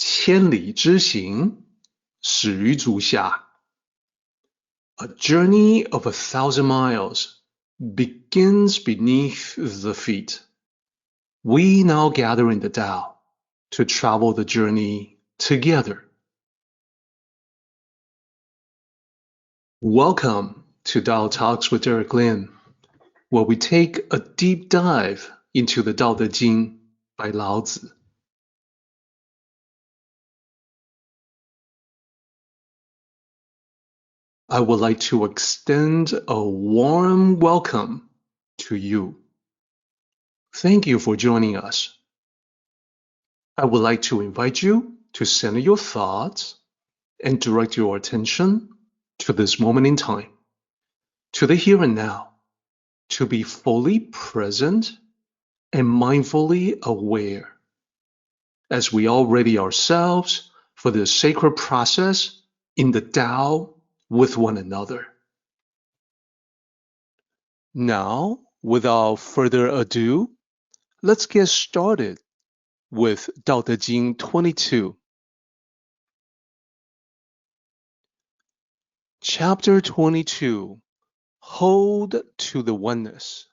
千里之行，始于足下。A journey of 1,000 miles begins beneath the feet. We now gather in the Tao to travel the journey together. Welcome to Tao Talks with Derek Lin, where we take a deep dive into the Tao Te Ching by Lao Tzu. I would like to extend a warm welcome to you. Thank you for joining us. I would like to invite you to center your thoughts and direct your attention to this moment in time, to the here and now, to be fully present and mindfully aware as we all ready ourselves for this sacred process in the Tao with one another. Now, without further ado, let's get started with Tao Te Ching 22. Chapter 22, Hold to the Oneness.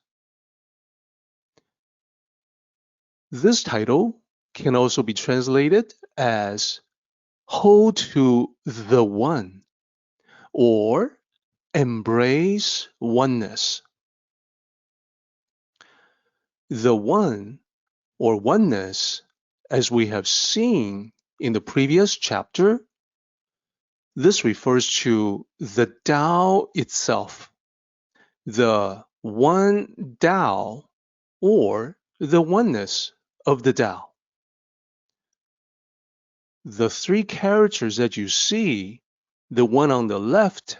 This title can also be translated as Hold to the One or Embrace Oneness. The One or Oneness, as we have seen in the previous chapter, this refers to the Tao itself, the one Tao or the oneness of the Tao. The three characters that you see, the one on the left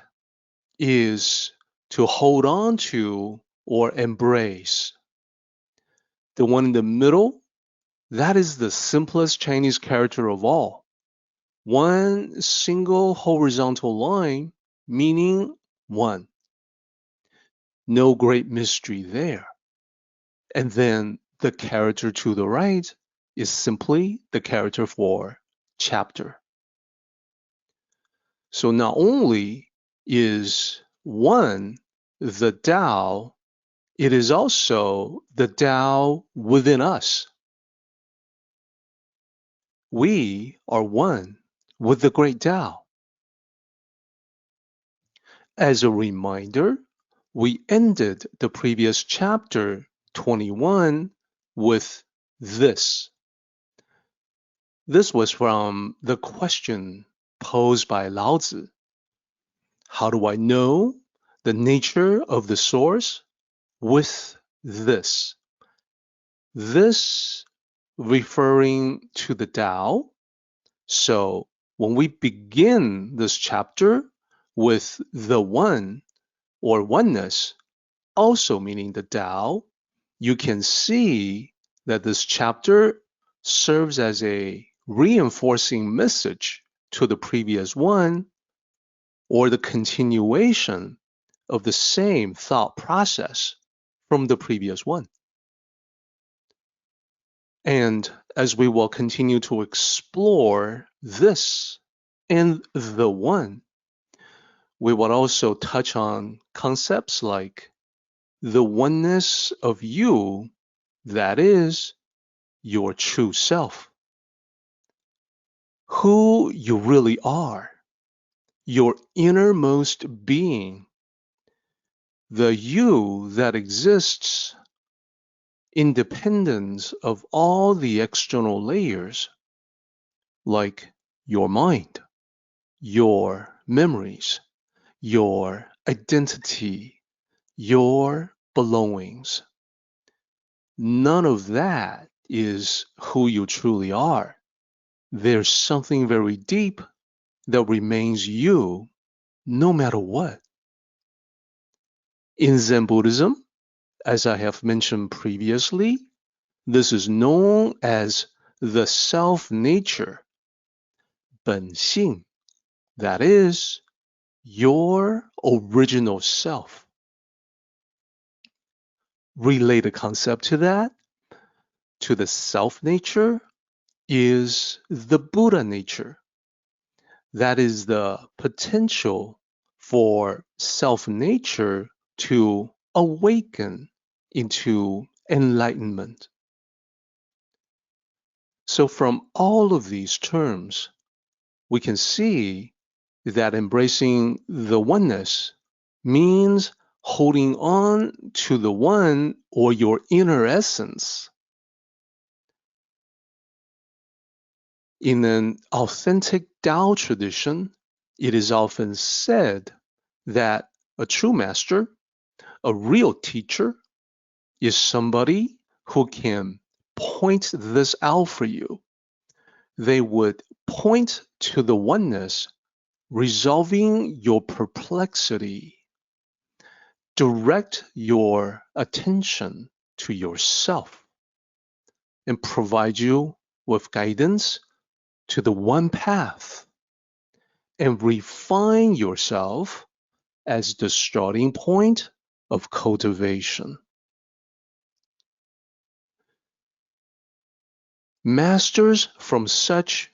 is to hold on to or embrace. The one in the middle, that is the simplest Chinese character of all. One single horizontal line, meaning one. No great mystery there. And then the character to the right is simply the character for chapter. So not only is one the Tao, it is also the Tao within us. We are one with the great Tao. As a reminder, we ended the previous chapter 21 with this. This was from the question posed by Lao Tzu. How do I know the nature of the source? With this. This referring to the Tao. So when we begin this chapter with the one or oneness, also meaning the Tao, you can see that this chapter serves as a reinforcing message to the previous one, or the continuation of the same thought process from the previous one. And as we will continue to explore this and the one, we will also touch on concepts like the oneness of you, that is, your true self. Who you really are, your innermost being, the you that exists independent of all the external layers, like your mind, your memories, your identity, your belongings. None of that is who you truly are. There's something very deep that remains you no matter what. In Zen Buddhism, as I have mentioned previously, this is known as the self-nature, 本性, that is, your original self. Related concept to that, to the self-nature, is the Buddha nature. That is the potential for self-nature to awaken into enlightenment. So from all of these terms, we can see that embracing the oneness means holding on to the one or your inner essence. In an authentic Tao tradition, it is often said that a true master, a real teacher, is somebody who can point this out for you. They would point to the oneness, resolving your perplexity. Direct your attention to yourself and provide you with guidance to the one path, and refine yourself as the starting point of cultivation. Masters from such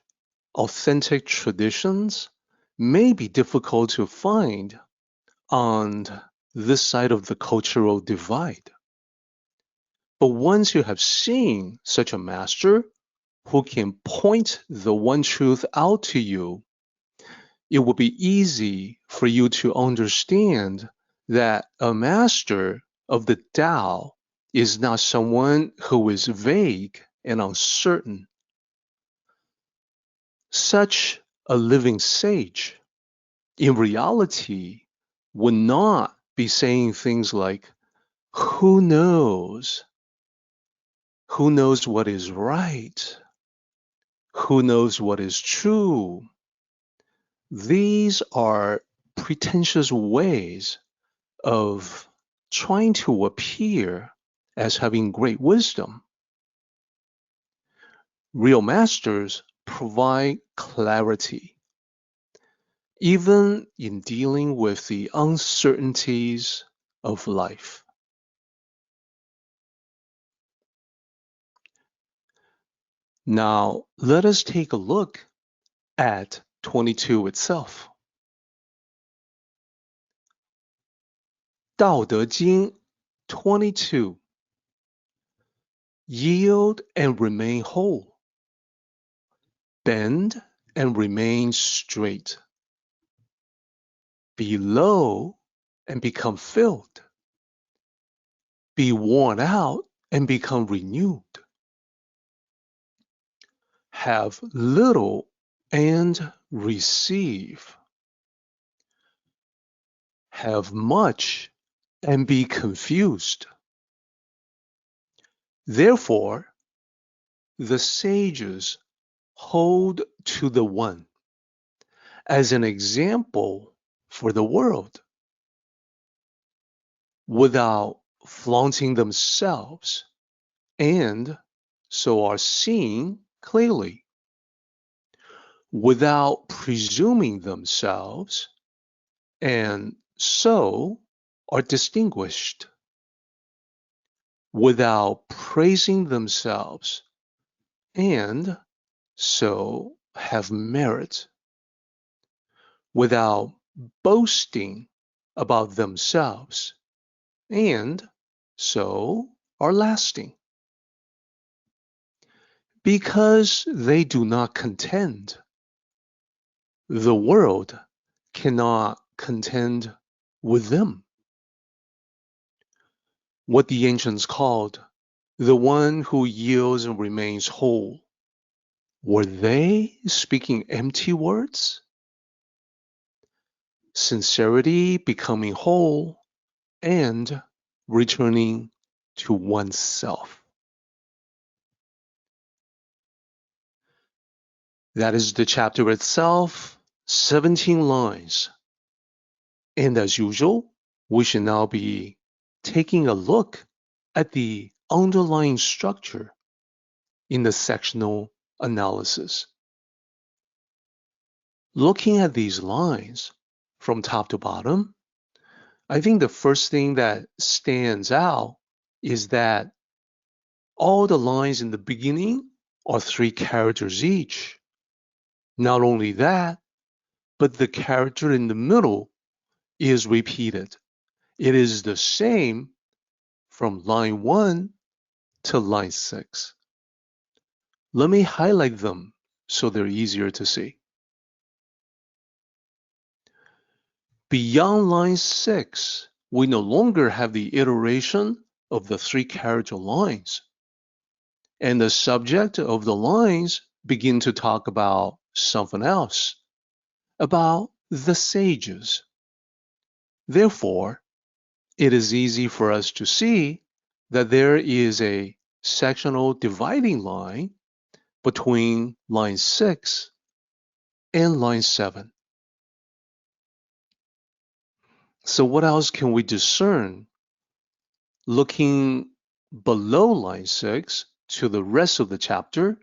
authentic traditions may be difficult to find on this side of the cultural divide. But once you have seen such a master who can point the one truth out to you, it will be easy for you to understand that a master of the Tao is not someone who is vague and uncertain. Such a living sage, in reality, would not be saying things like, who knows? Who knows what is right? Who knows what is true? These are pretentious ways of trying to appear as having great wisdom. Real masters provide clarity, even in dealing with the uncertainties of life. Now, let us take a look at 22 itself. 道德经 22. Yield and remain whole. Bend and remain straight. Be low and become filled. Be worn out and become renewed. Have little and receive. Have much and be confused. Therefore, the sages hold to the one as an example for the world, without flaunting themselves, and so are seen clearly, without presuming themselves, and so are distinguished, without praising themselves, and so have merit, without boasting about themselves, and so are lasting. Because they do not contend, the world cannot contend with them. What the ancients called the one who yields and remains whole, were they speaking empty words? Sincerity becoming whole and returning to oneself. That is the chapter itself, 17 lines. And as usual, we should now be taking a look at the underlying structure in the sectional analysis. Looking at these lines from top to bottom, I think the first thing that stands out is that all the lines in the beginning are 3 characters each. Not only that, but the character in the middle is repeated. It is the same from line 1 to line 6. Let me highlight them so they're easier to see. Beyond line 6, we no longer have the iteration of the 3 character lines. And the subject of the lines begin to talk about something else, about the sages. Therefore, it is easy for us to see that there is a sectional dividing line between line 6 and line 7. So what else can we discern? Looking below line 6 to the rest of the chapter,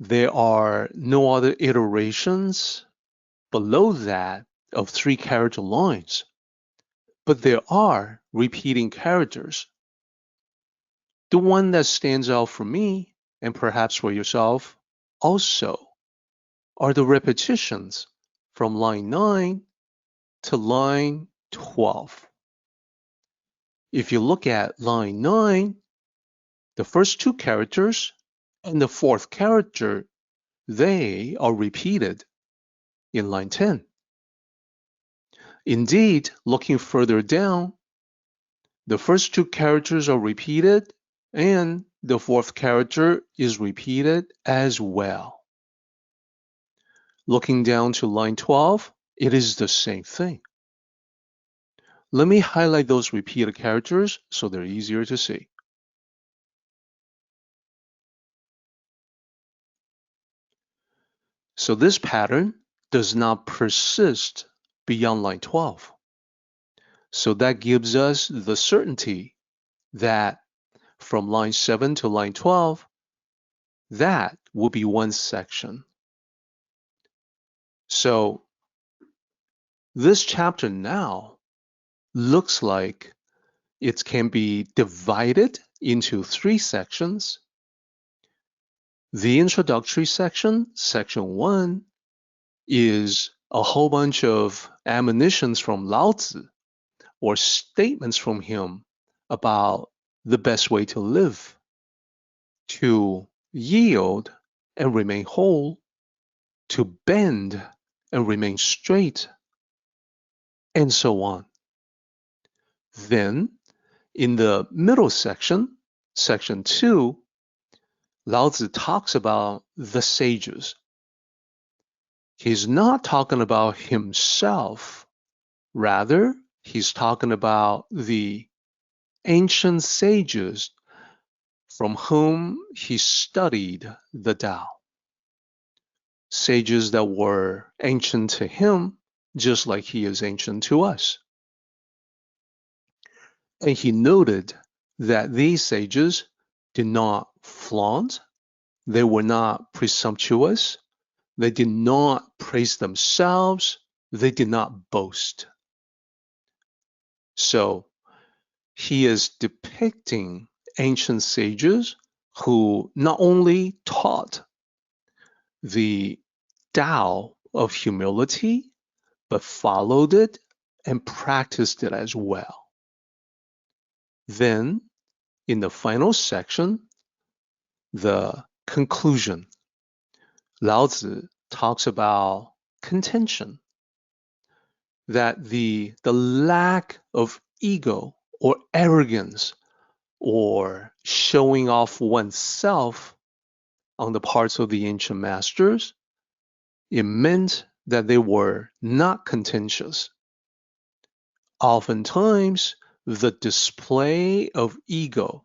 there are no other iterations below that of 3 character lines, but there are repeating characters. The one that stands out for me, and perhaps for yourself also, are the repetitions from line 9 to line 12. If you look at line 9, the first 2 characters and the 4th character, they are repeated in line 10. Indeed, looking further down, the first 2 characters are repeated and the 4th character is repeated as well. Looking down to line 12, it is the same thing. Let me highlight those repeated characters so they're easier to see. So this pattern does not persist beyond line 12. So that gives us the certainty that from line 7 to line 12, that will be one section. So this chapter now looks like it can be divided into 3 sections. The introductory section, section 1, is a whole bunch of admonitions from Lao Tzu, or statements from him about the best way to live, to yield and remain whole, to bend and remain straight, and so on. Then, in the middle section, section 2, Lao Tzu talks about the sages. He's not talking about himself. Rather, he's talking about the ancient sages from whom he studied the Tao. Sages that were ancient to him, just like he is ancient to us. And he noted that these sages did not flaunt, they were not presumptuous, they did not praise themselves, they did not boast. So he is depicting ancient sages who not only taught the Tao of humility, but followed it and practiced it as well. Then, in the final section, the conclusion, Lao Tzu talks about contention, that the lack of ego or arrogance or showing off oneself on the parts of the ancient masters, it meant that they were not contentious. Oftentimes, the display of ego,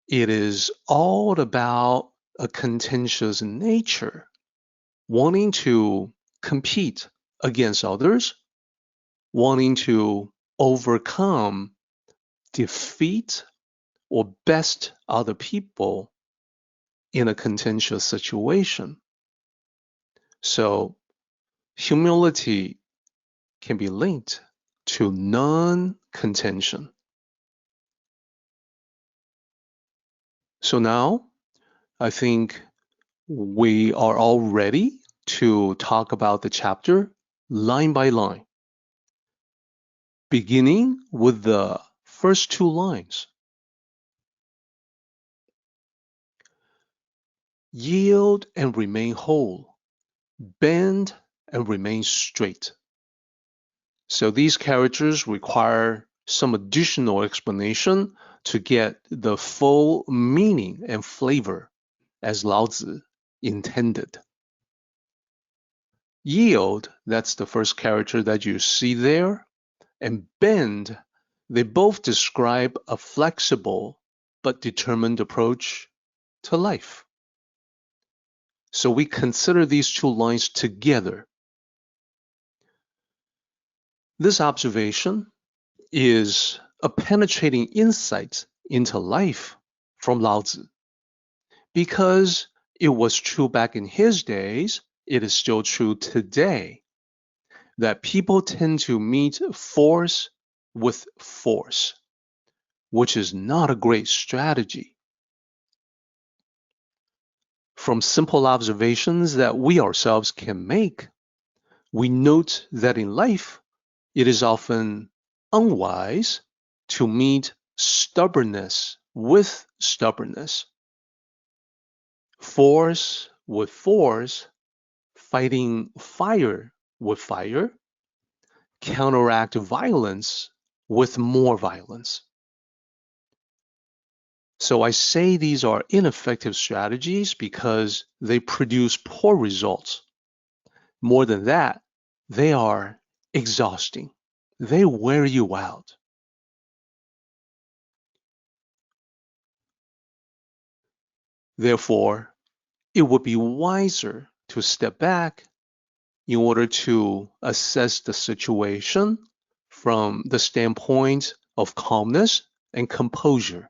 it is all about a contentious nature, wanting to compete against others, wanting to overcome, defeat, or best other people in a contentious situation. So, humility can be linked to non-contention. So now, I think we are all ready to talk about the chapter line by line, beginning with the first two lines. Yield and remain whole, bend and remain straight. So these characters require some additional explanation to get the full meaning and flavor as Lao Tzu intended. Yield, that's the first character that you see there, and bend, they both describe a flexible but determined approach to life. So we consider these two lines together. This observation is a penetrating insight into life from Lao Tzu. Because it was true back in his days, it is still true today that people tend to meet force with force, which is not a great strategy. From simple observations that we ourselves can make, we note that in life, it is often unwise to meet stubbornness with stubbornness, force with force, fighting fire with fire, counteract violence with more violence. So I say these are ineffective strategies because they produce poor results. More than that, they are exhausting. They wear you out. Therefore, it would be wiser to step back in order to assess the situation from the standpoint of calmness and composure.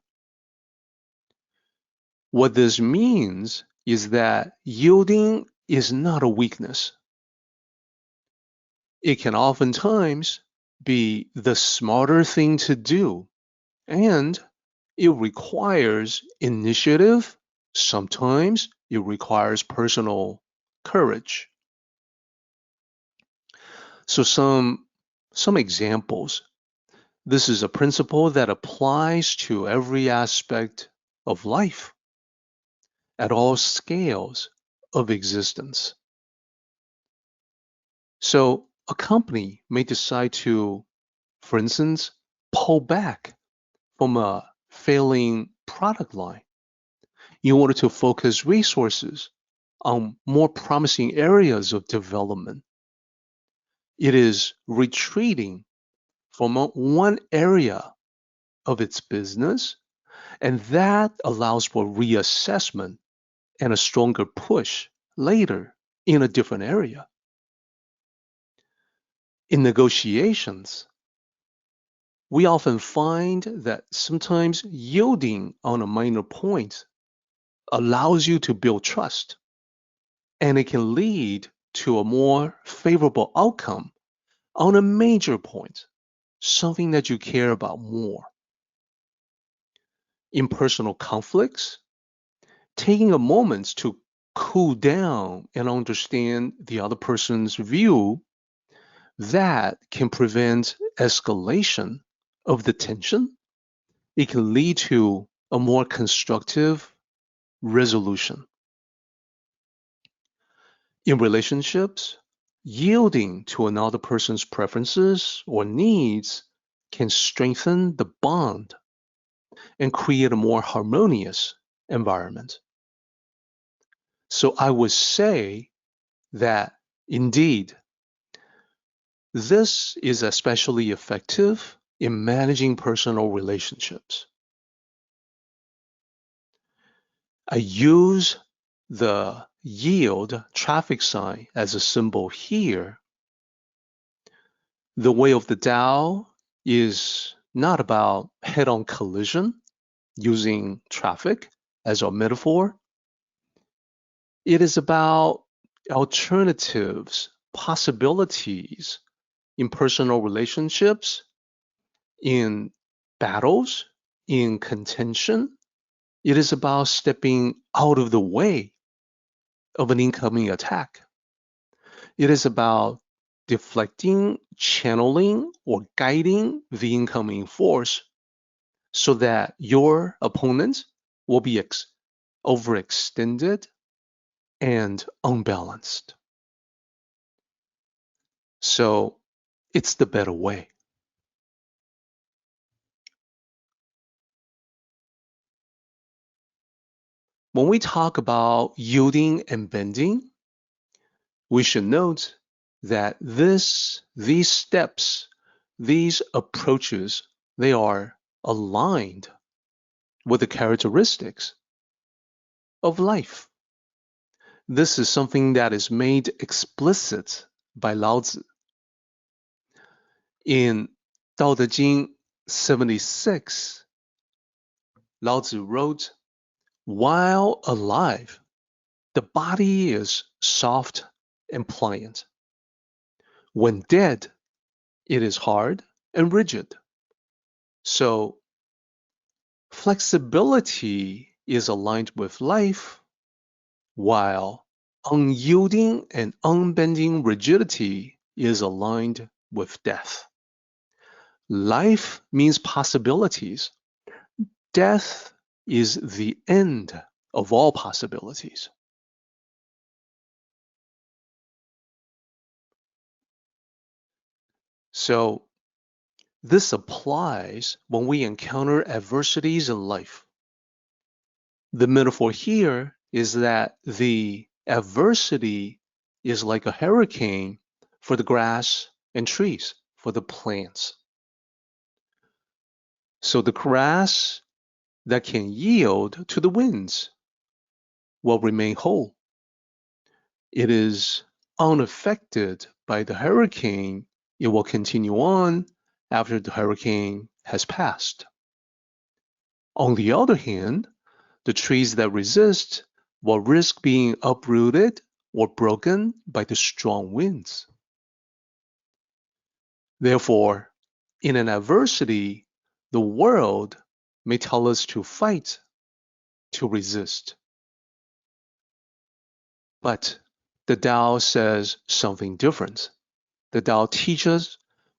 What this means is that yielding is not a weakness. It can oftentimes be the smarter thing to do, and it requires initiative. Sometimes it requires personal courage. So some examples. This is a principle that applies to every aspect of life, at all scales of existence. So a company may decide to, for instance, pull back from a failing product line in order to focus resources on more promising areas of development. It is retreating from one area of its business, and that allows for reassessment and a stronger push later in a different area. In negotiations, we often find that sometimes yielding on a minor point allows you to build trust, and it can lead to a more favorable outcome on a major point, something that you care about more. In personal conflicts, taking a moment to cool down and understand the other person's view, that can prevent escalation of the tension. It can lead to a more constructive resolution. In relationships, yielding to another person's preferences or needs can strengthen the bond and create a more harmonious environment. So I would say that indeed, this is especially effective in managing personal relationships. I use the yield traffic sign as a symbol here. The way of the Tao is not about head-on collision using traffic as our metaphor. It is about alternatives, possibilities in personal relationships, in battles, in contention, It is about stepping out of the way of an incoming attack. It is about deflecting, channeling, or guiding the incoming force so that your opponent will be overextended and unbalanced. So it's the better way. When we talk about yielding and bending, we should note that these steps, these approaches, they are aligned with the characteristics of life. This is something that is made explicit by Lao Tzu. In Dao De Jing 76, Lao Tzu wrote, "While alive, the body is soft and pliant. When dead, it is hard and rigid." So flexibility is aligned with life, while unyielding and unbending rigidity is aligned with death. Life means possibilities. Death is the end of all possibilities. So this applies when we encounter adversities in life. The metaphor here is that the adversity is like a hurricane for the grass and trees, for the plants. So the grass that can yield to the winds will remain whole. It is unaffected by the hurricane. It will continue on after the hurricane has passed. On the other hand, the trees that resist will risk being uprooted or broken by the strong winds. Therefore, in an adversity, the world may tell us to fight, to resist. But the Tao says something different. The Tao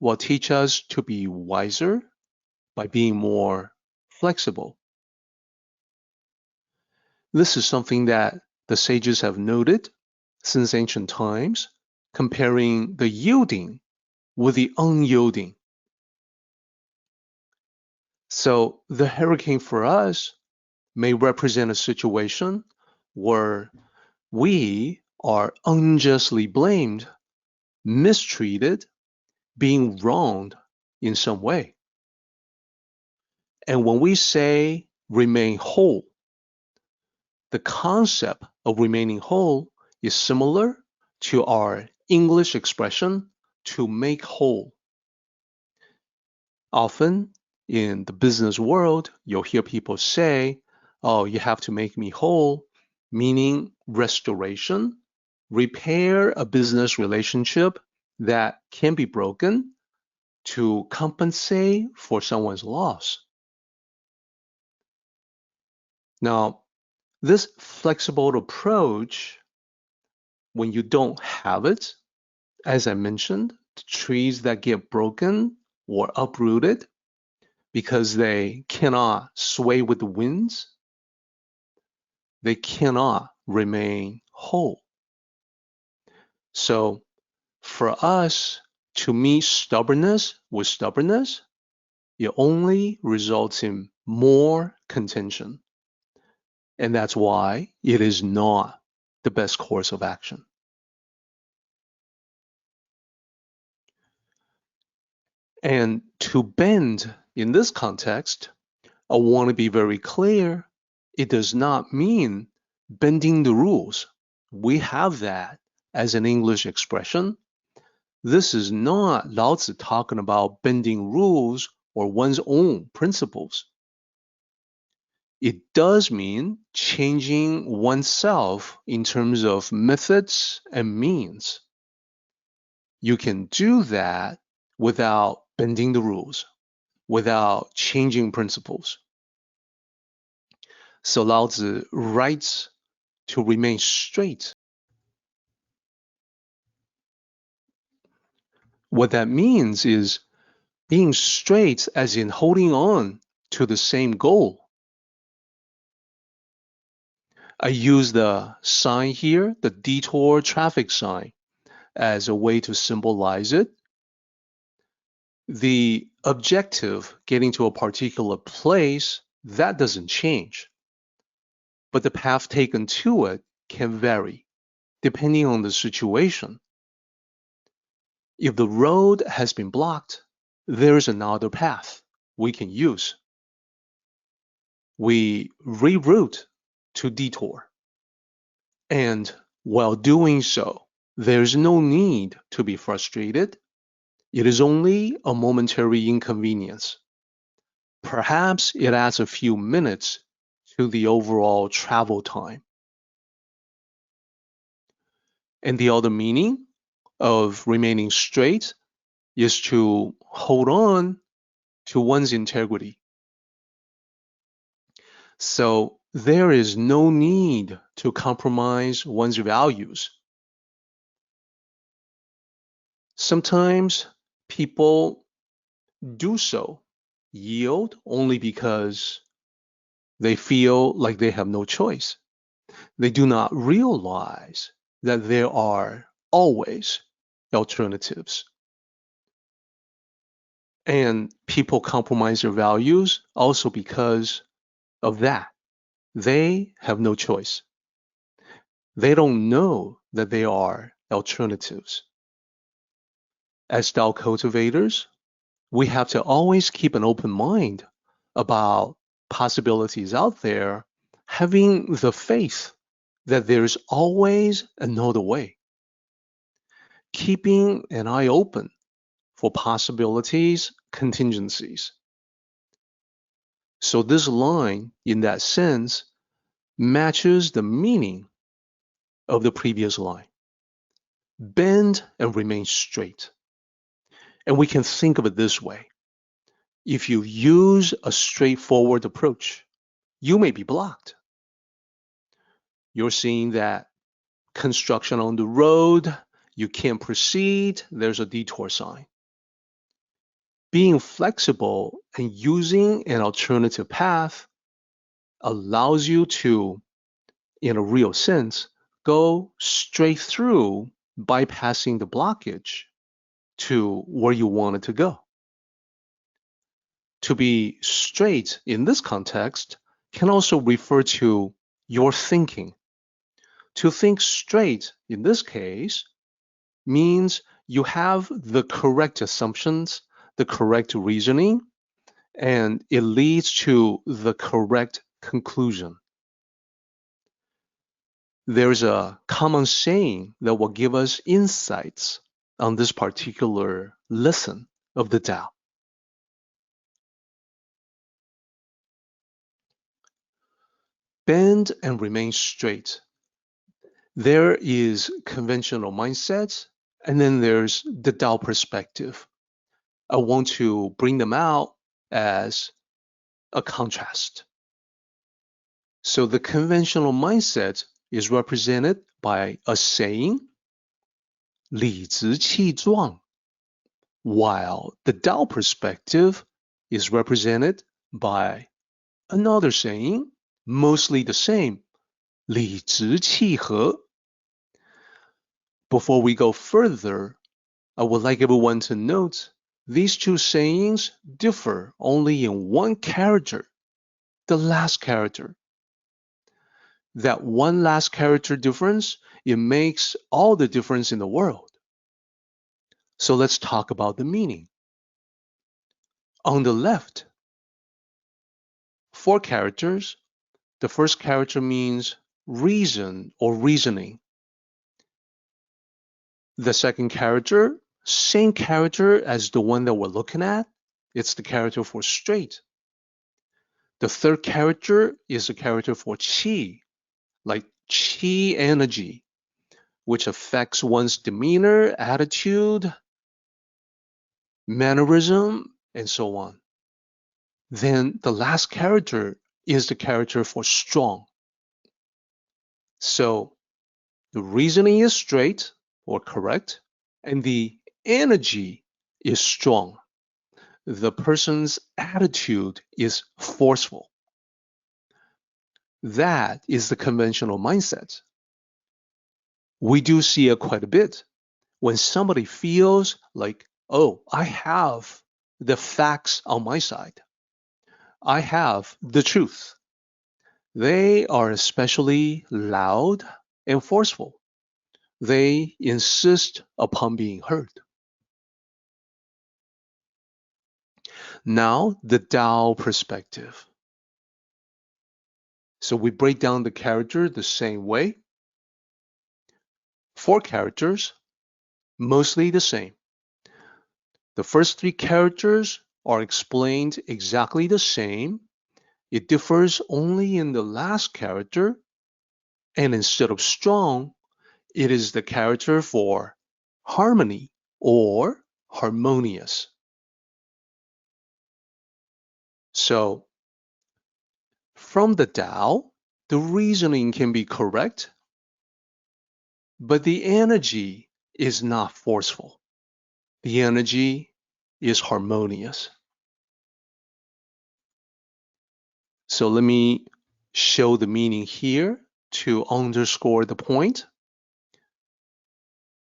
will teach us to be wiser by being more flexible. This is something that the sages have noted since ancient times, comparing the yielding with the unyielding. So the hurricane for us may represent a situation where we are unjustly blamed, mistreated, being wronged in some way. And when we say remain whole, the concept of remaining whole is similar to our English expression to make whole. Often in the business world, you'll hear people say, "Oh, you have to make me whole," meaning restoration, repair a business relationship that can be broken to compensate for someone's loss. Now, this flexible approach, when you don't have it, as I mentioned, the trees that get broken or uprooted because they cannot sway with the winds, they cannot remain whole. So for us to meet stubbornness with stubbornness, it only results in more contention. And that's why it is not the best course of action. And to bend in this context, I want to be very clear. It does not mean bending the rules. We have that as an English expression. This is not Lao Tzu talking about bending rules or one's own principles. It does mean changing oneself in terms of methods and means. You can do that without bending the rules, without changing principles. So Lao Tzu writes to remain straight. What that means is being straight as in holding on to the same goal. I use the sign here, the detour traffic sign, as a way to symbolize it. The objective, getting to a particular place, that doesn't change. But the path taken to it can vary, depending on the situation. If the road has been blocked, there's another path we can use. We reroute to detour. And while doing so, there's no need to be frustrated. It is only a momentary inconvenience. Perhaps it adds a few minutes to the overall travel time. And the other meaning of remaining straight is to hold on to one's integrity. So there is no need to compromise one's values. Sometimes people do so, yield only because they feel like they have no choice. They do not realize that there are always alternatives. And people compromise their values also because of that. They have no choice. They don't know that there are alternatives. As Tao cultivators, we have to always keep an open mind about possibilities out there, having the faith that there's always another way. Keeping an eye open for possibilities, contingencies. So this line, in that sense, matches the meaning of the previous line. Bend and remain straight. And we can think of it this way. If you use a straightforward approach, you may be blocked. You're seeing that construction on the road, you can't proceed, there's a detour sign. Being flexible and using an alternative path allows you to, in a real sense, go straight through, bypassing the blockage to where you wanted to go. To be straight in this context can also refer to your thinking. To think straight in this case means you have the correct assumptions, the correct reasoning, and it leads to the correct conclusion. There's a common saying that will give us insights on this particular lesson of the Tao. Bend and remain straight. There is conventional mindsets, and then there's the Tao perspective. I want to bring them out as a contrast. So the conventional mindset is represented by a saying, 理直气壮, while the Tao perspective is represented by another saying, mostly the same, 理直气和. Before we go further, I would like everyone to note these two sayings differ only in one character, the last character. That one last character difference, it makes all the difference in the world. So let's talk about the meaning. On the left, 4 characters. The first character means reason or reasoning. The second character, same character as the one that we're looking at. It's the character for straight. The third character is a character for qi, like qi energy, which affects one's demeanor, attitude, mannerism, and so on. Then the last character is the character for strong. So the reasoning is straight or correct, and the energy is strong. The person's attitude is forceful. That is the conventional mindset. We do see it quite a bit when somebody feels like, oh, I have the facts on my side. I have the truth. They are especially loud and forceful. They insist upon being heard. Now, the Tao perspective. So we break down the character the same way. 4 characters, mostly the same. The first 3 characters are explained exactly the same. It differs only in the last character, and instead of strong, it is the character for harmony or harmonious. So, from the Tao, the reasoning can be correct, but the energy is not forceful. The energy is harmonious. So let me show the meaning here to underscore the point.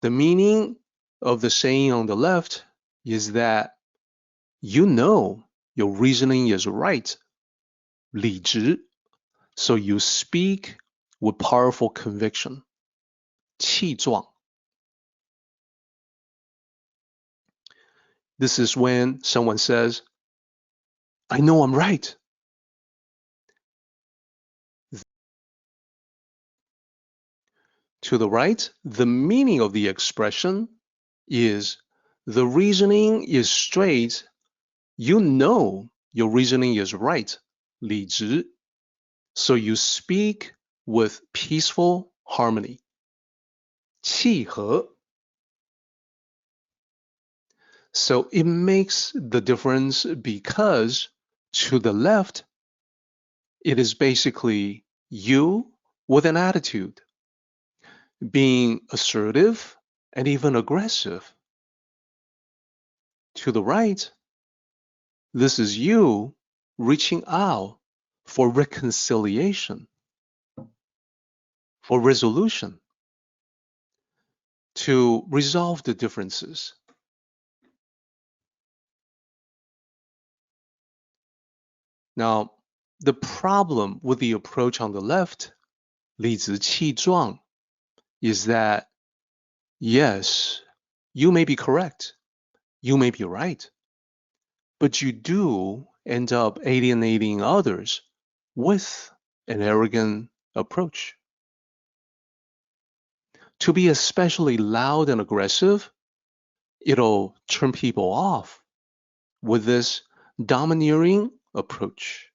The meaning of the saying on the left is that you know your reasoning is right, 理直, so you speak with powerful conviction, 气壮. This is when someone says, I know I'm right. To the right, the meaning of the expression is the reasoning is straight. You know your reasoning is right, 理直. So you speak with peaceful harmony, 契合. So it makes the difference because to the left, it is basically you with an attitude, being assertive and even aggressive. To the right, this is you reaching out for reconciliation, for resolution, to resolve the differences. Now, the problem with the approach on the left, 理直气壮, is that, yes, you may be correct, you may be right, but you do end up alienating others with an arrogant approach. To be especially loud and aggressive, it'll turn people off with this domineering approach.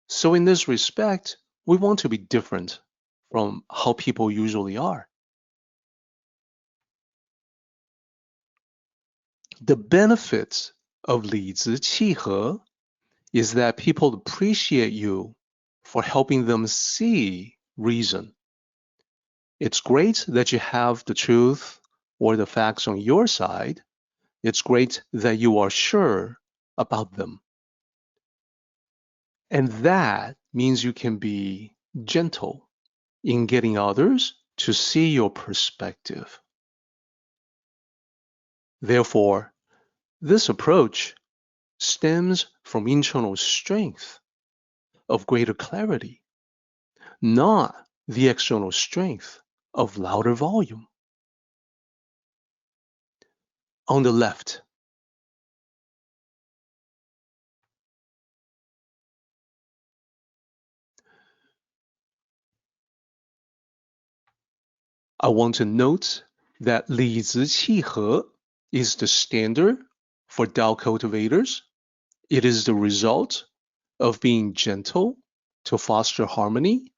So in this respect, we want to be different from how people usually are. The benefits of 理直气和 is that people appreciate you for helping them see reason. It's great that you have the truth or the facts on your side. It's great that you are sure about them. And that means you can be gentle in getting others to see your perspective. Therefore, this approach stems from internal strength of greater clarity, not the external strength of louder volume. On the left, I want to note that 理直气和 is the standard for Tao cultivators. It is the result of being gentle to foster harmony.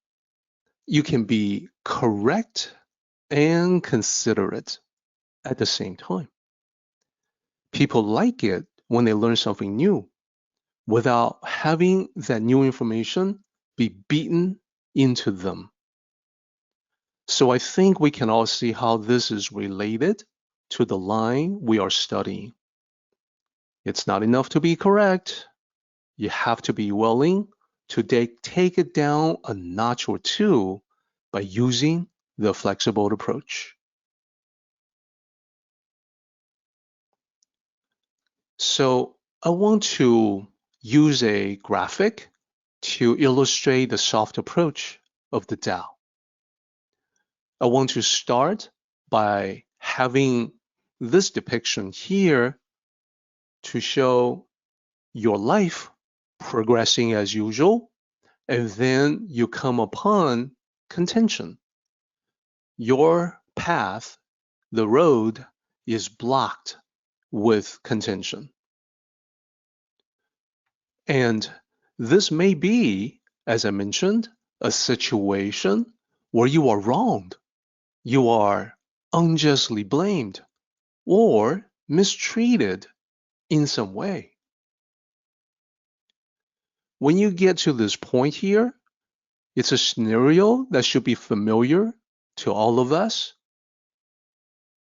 You can be correct and considerate at the same time. People like it when they learn something new, without having that new information be beaten into them. So I think we can all see how this is related to the line we are studying. It's not enough to be correct. You have to be willing to take it down a notch or two by using the flexible approach. So I want to use a graphic to illustrate the soft approach of the Tao. I want to start by having this depiction here to show your life progressing as usual, and then you come upon contention. Your path, the road, is blocked with contention. And this may be, as I mentioned, a situation where you are wronged, you are unjustly blamed, or mistreated in some way. When you get to this point here, it's a scenario that should be familiar to all of us.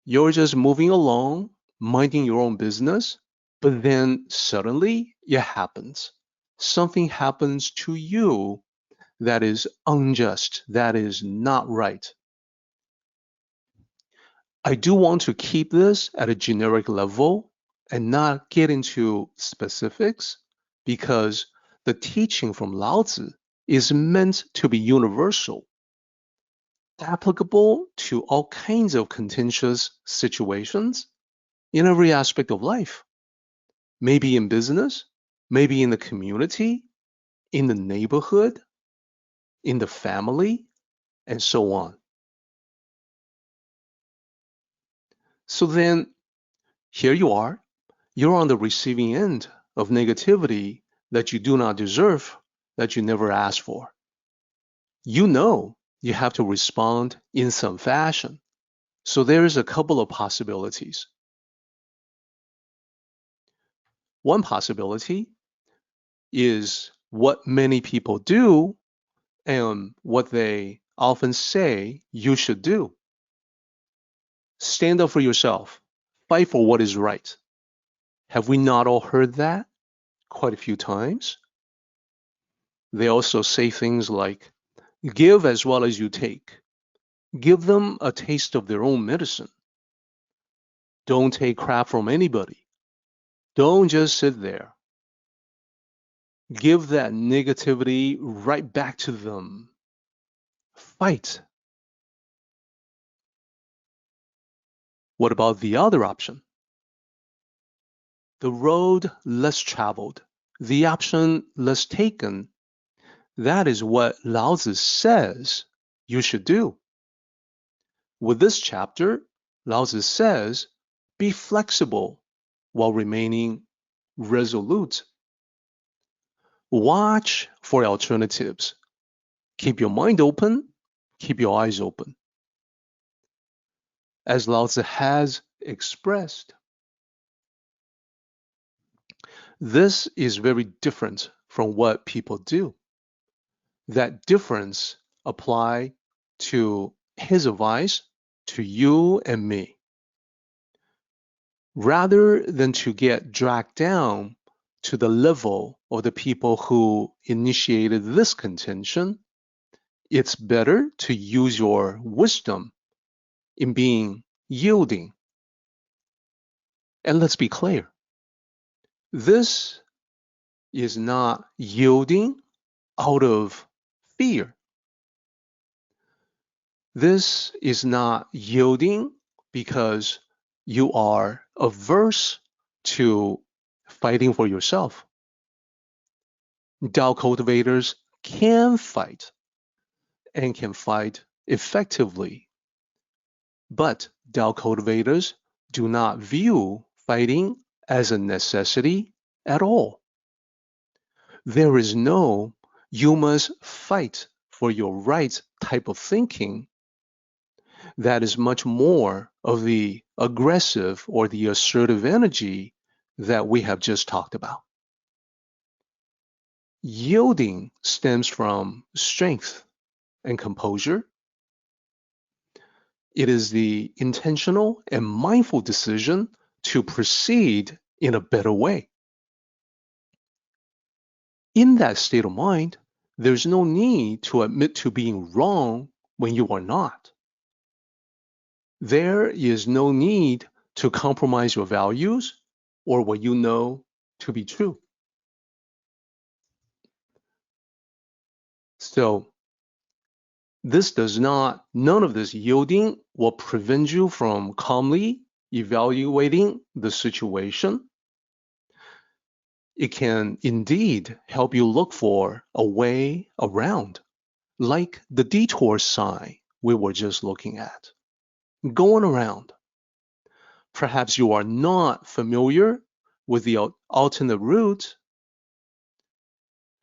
You're just moving along, minding your own business, but then suddenly it happens. Something happens to you that is unjust, that is not right. I do want to keep this at a generic level and not get into specifics, because the teaching from Lao Tzu is meant to be universal, applicable to all kinds of contentious situations in every aspect of life. Maybe in business, maybe in the community, in the neighborhood, in the family, and so on. So then, here you are, you're on the receiving end of negativity that you do not deserve, that you never asked for. You know you have to respond in some fashion. So there's a couple of possibilities. One possibility is what many people do and what they often say you should do. Stand up for yourself. Fight for what is right. Have we not all heard that quite a few times? They also say things like, give as well as you take. Give them a taste of their own medicine. Don't take crap from anybody. Don't just sit there. Give that negativity right back to them. Fight. What about the other option? The road less traveled, the option less taken. That is what Lao Tzu says you should do. With this chapter, Lao Tzu says, be flexible while remaining resolute. Watch for alternatives. Keep your mind open, keep your eyes open. As Lao Tzu has expressed, this is very different from what people do. That difference applies to his advice to you and me. Rather than to get dragged down to the level of the people who initiated this contention, it's better to use your wisdom in being yielding. And let's be clear, this is not yielding out of fear. This is not yielding because you are averse to fighting for yourself. Tao cultivators can fight and can fight effectively, but Tao cultivators do not view fighting as a necessity at all. There is no you must fight for your right type of thinking. That is much more of the aggressive or the assertive energy that we have just talked about. Yielding stems from strength and composure. It is the intentional and mindful decision to proceed in a better way. In that state of mind, there's no need to admit to being wrong when you are not. There is no need to compromise your values or what you know to be true. So, none of this yielding will prevent you from calmly evaluating the situation. It can indeed help you look for a way around, like the detour sign we were just looking at. Going around. Perhaps you are not familiar with the alternate route,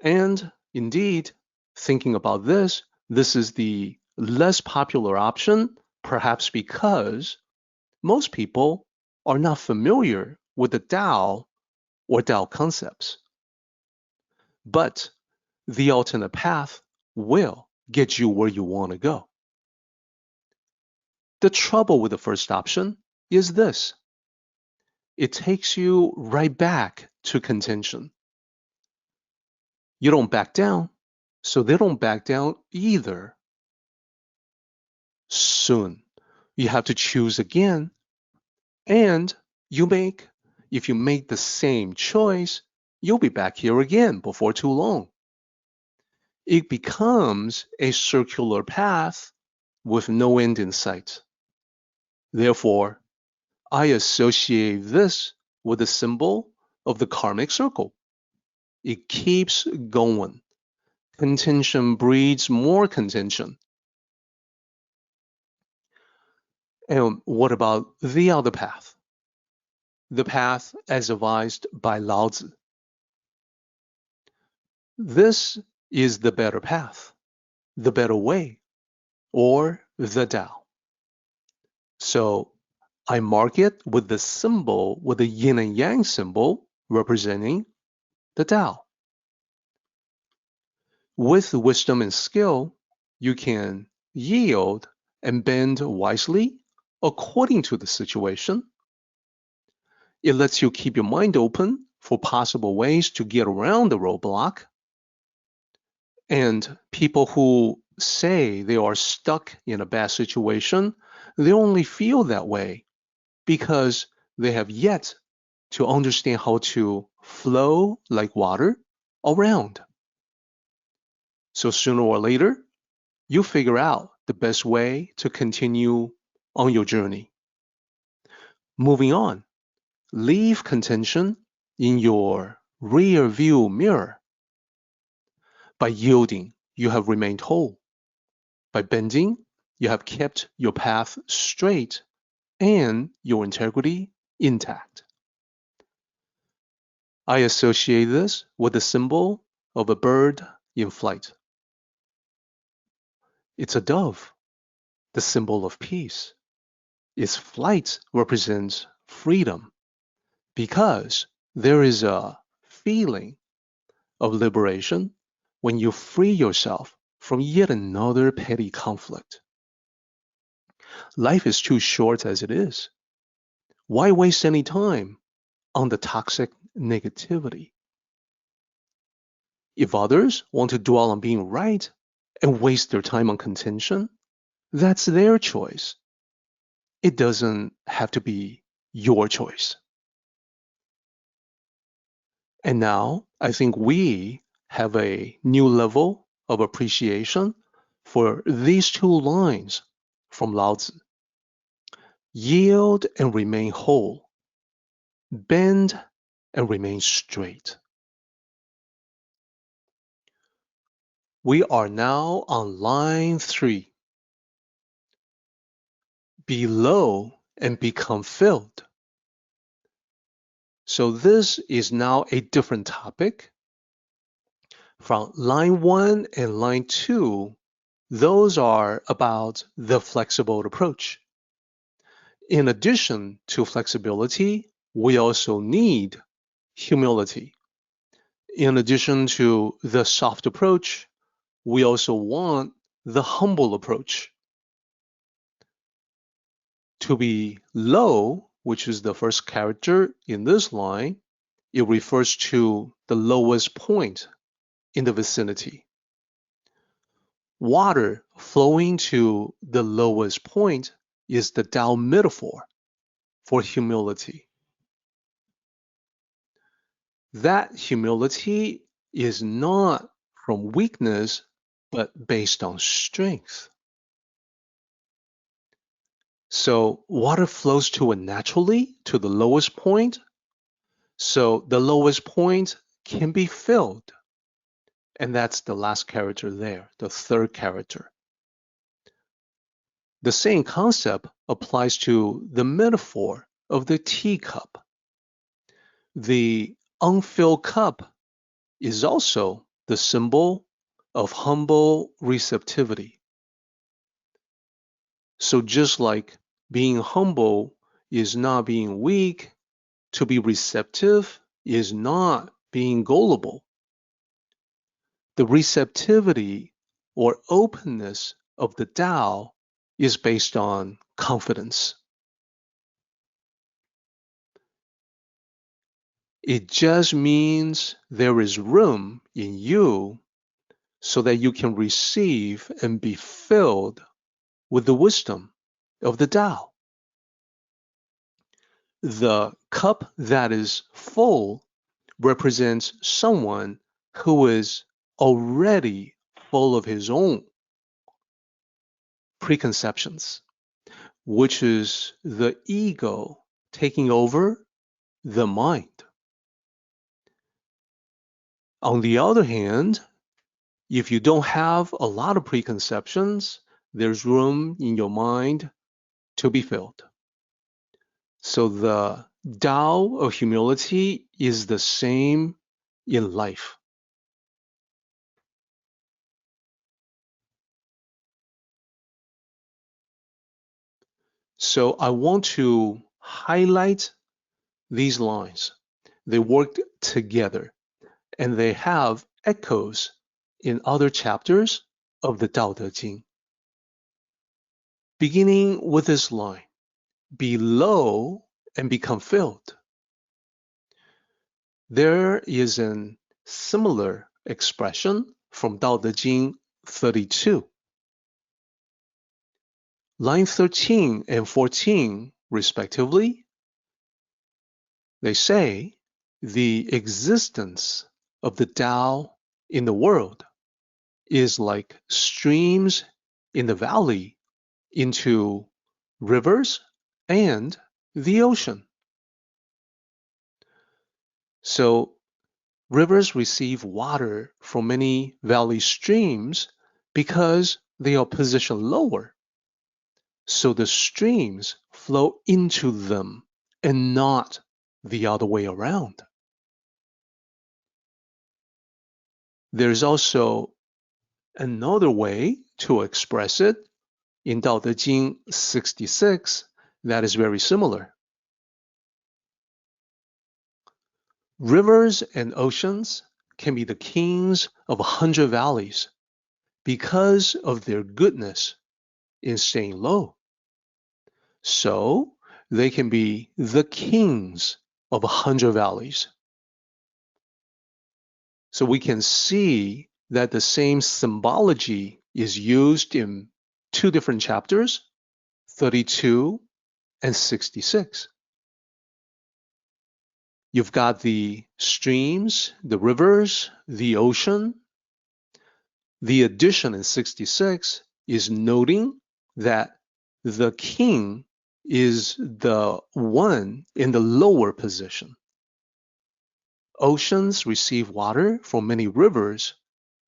and indeed, thinking about this is the less popular option, perhaps because most people are not familiar with the Tao or Tao concepts. But the alternate path will get you where you want to go. The trouble with the first option is this. It takes you right back to contention. You don't back down, so they don't back down either. Soon, you have to choose again, and if you make the same choice, you'll be back here again before too long. It becomes a circular path with no end in sight. Therefore, I associate this with the symbol of the karmic circle. It keeps going. Contention breeds more contention. And what about the other path? The path as advised by Lao Tzu. This is the better path, the better way, or the Tao. So I mark it with the symbol, with the yin and yang symbol representing the Tao. With wisdom and skill, you can yield and bend wisely according to the situation. It lets you keep your mind open for possible ways to get around the roadblock. And people who say they are stuck in a bad situation, they only feel that way because they have yet to understand how to flow like water around. So sooner or later, you figure out the best way to continue on your journey. Moving on, leave contention in your rear view mirror. By yielding, you have remained whole. By bending, you have kept your path straight and your integrity intact. I associate this with the symbol of a bird in flight. It's a dove, the symbol of peace. Its flight represents freedom because there is a feeling of liberation when you free yourself from yet another petty conflict. Life is too short as it is. Why waste any time on the toxic negativity? If others want to dwell on being right and waste their time on contention, that's their choice. It doesn't have to be your choice. And now I think we have a new level of appreciation for these two lines from Lao Tzu. Yield and remain whole. Bend and remain straight. We are now on line 3. Be low and become filled. So this is now a different topic. From line 1 and line 2, those are about the flexible approach. In addition to flexibility, we also need humility. In addition to the soft approach, we also want the humble approach. To be low, which is the first character in this line, it refers to the lowest point in the vicinity. Water flowing to the lowest point is the Tao metaphor for humility. That humility is not from weakness, but based on strength. So water flows to it naturally to the lowest point. So the lowest point can be filled. And that's the last character there, the third character. The same concept applies to the metaphor of the teacup. The unfilled cup is also the symbol of humble receptivity. So just like being humble is not being weak, to be receptive is not being gullible. The receptivity or openness of the Tao is based on confidence. It just means there is room in you so that you can receive and be filled with the wisdom of the Tao. The cup that is full represents someone who is already full of his own preconceptions, which is the ego taking over the mind. On the other hand, if you don't have a lot of preconceptions, there's room in your mind to be filled. So the Tao of humility is the same in life. So I want to highlight these lines. They work together and they have echoes in other chapters of the Tao Te Ching. Beginning with this line, be low and become filled. There is a similar expression from Tao Te Ching 32. Line 13 and 14, respectively, they say the existence of the Tao in the world is like streams in the valley into rivers and the ocean. So rivers receive water from many valley streams because they are positioned lower. So the streams flow into them and not the other way around. There's also another way to express it in Tao Te Ching 66 that is very similar. Rivers and oceans can be the kings of 100 valleys because of their goodness in staying low. So they can be the kings of 100 valleys. So we can see that the same symbology is used in two different chapters, 32 and 66. You've got the streams, the rivers, the ocean. The addition in 66 is noting that the king is the one in the lower position. Oceans receive water from many rivers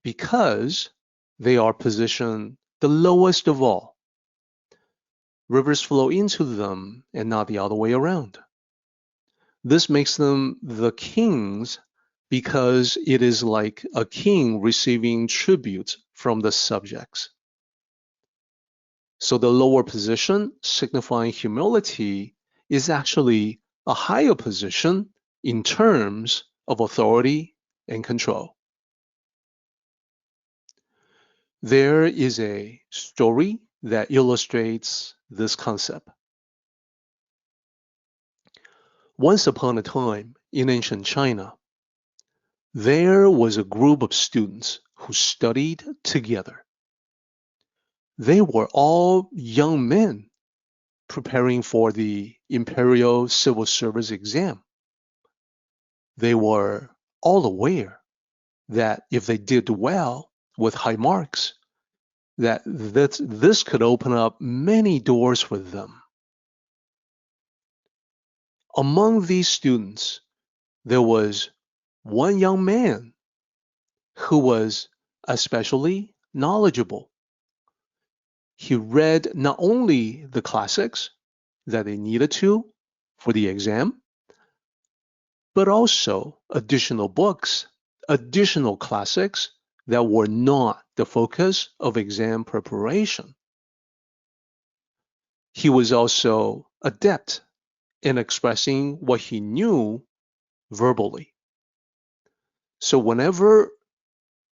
because they are positioned the lowest of all. Rivers flow into them and not the other way around. This makes them the kings because it is like a king receiving tribute from the subjects. So the lower position, signifying humility, is actually a higher position in terms of authority and control. There is a story that illustrates this concept. Once upon a time in ancient China, there was a group of students who studied together. They were all young men preparing for the Imperial Civil Service exam. They were all aware that if they did well with high marks, that this could open up many doors for them. Among these students, there was one young man who was especially knowledgeable. He read not only the classics that they needed to for the exam, but also additional books, additional classics that were not the focus of exam preparation. He was also adept in expressing what he knew verbally. So whenever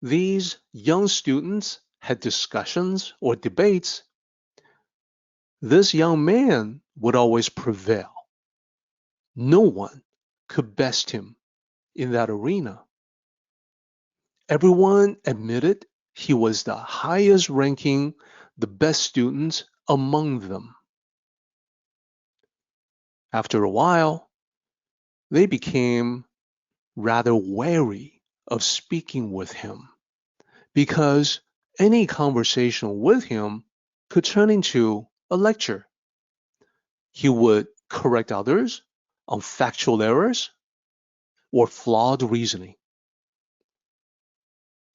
these young students had discussions or debates, this young man would always prevail. No one could best him in that arena. Everyone admitted he was the highest ranking, the best student among them. After a while, they became rather wary of speaking with him because any conversation with him could turn into a lecture. He would correct others on factual errors or flawed reasoning.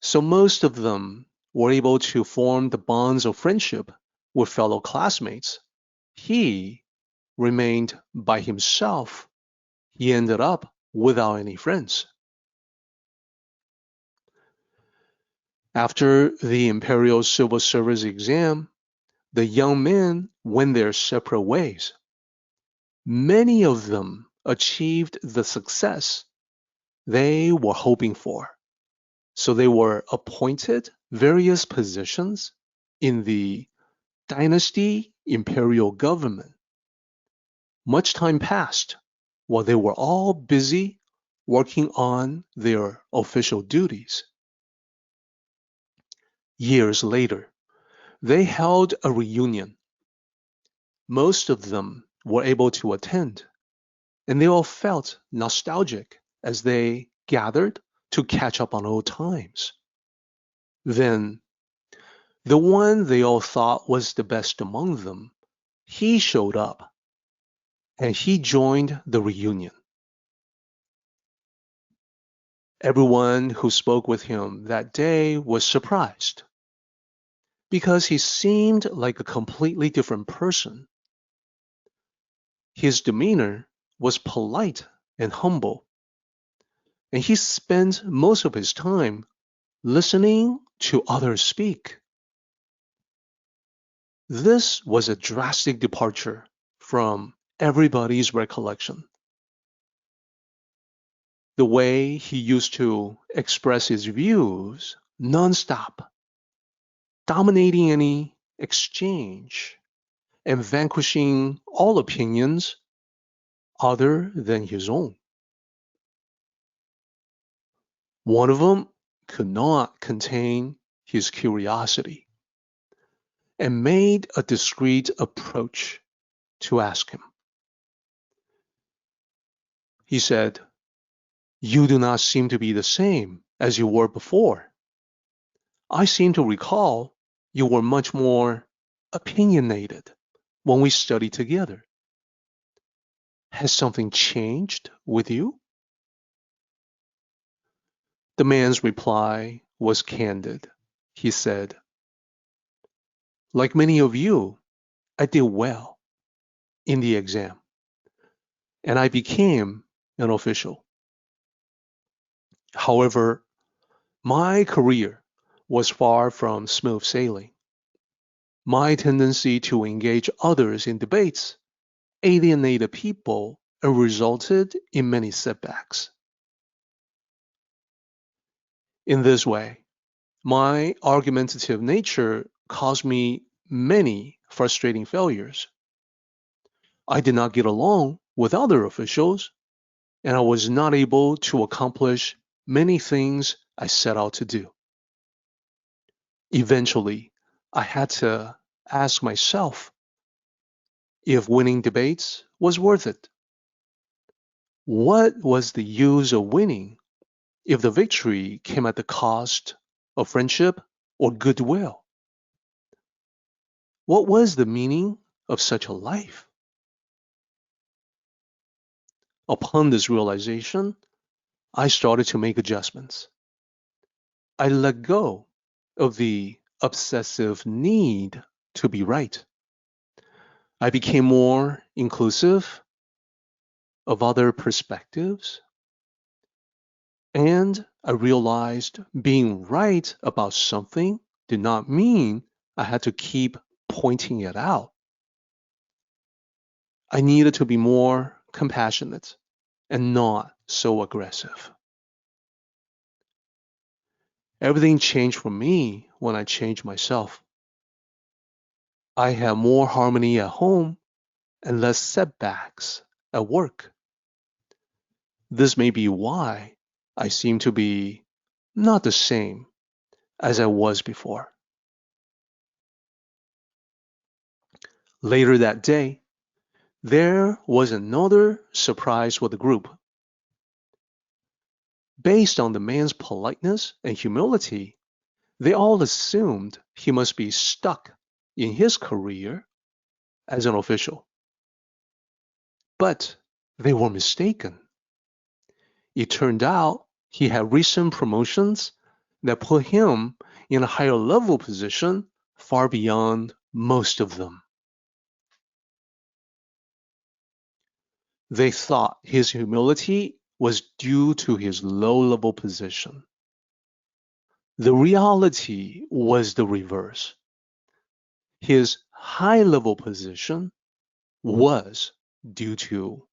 So most of them were able to form the bonds of friendship with fellow classmates. He remained by himself. He ended up without any friends. After the Imperial Civil Service exam, the young men went their separate ways. Many of them achieved the success they were hoping for. So they were appointed various positions in the dynasty imperial government. Much time passed while they were all busy working on their official duties. Years later, they held a reunion. Most of them were able to attend, and they all felt nostalgic as they gathered to catch up on old times. Then, the one they all thought was the best among them, he showed up, and he joined the reunion. Everyone who spoke with him that day was surprised, because he seemed like a completely different person. His demeanor was polite and humble, and he spent most of his time listening to others speak. This was a drastic departure from everybody's recollection. The way he used to express his views nonstop, dominating any exchange and vanquishing all opinions other than his own. One of them could not contain his curiosity and made a discreet approach to ask him. He said, "You do not seem to be the same as you were before. I seem to recall you were much more opinionated when we studied together. Has something changed with you?" The man's reply was candid. He said, "Like many of you, I did well in the exam, and I became an official. However, my career was far from smooth sailing. My tendency to engage others in debates alienated people and resulted in many setbacks. In this way, my argumentative nature caused me many frustrating failures. I did not get along with other officials, and I was not able to accomplish many things I set out to do. Eventually, I had to ask myself if winning debates was worth it. What was the use of winning if the victory came at the cost of friendship or goodwill? What was the meaning of such a life? Upon this realization, I started to make adjustments. I let go of the obsessive need to be right. I became more inclusive of other perspectives, and I realized being right about something did not mean I had to keep pointing it out. I needed to be more compassionate and not so aggressive. Everything changed for me when I changed myself. I had more harmony at home and less setbacks at work. This may be why I seem to be not the same as I was before. Later that day, there was another surprise for the group. Based on the man's politeness and humility, they all assumed he must be stuck in his career as an official. But they were mistaken. It turned out he had recent promotions that put him in a higher level position far beyond most of them. They thought his humility was due to his low-level position. The reality was the reverse. His high-level position was due to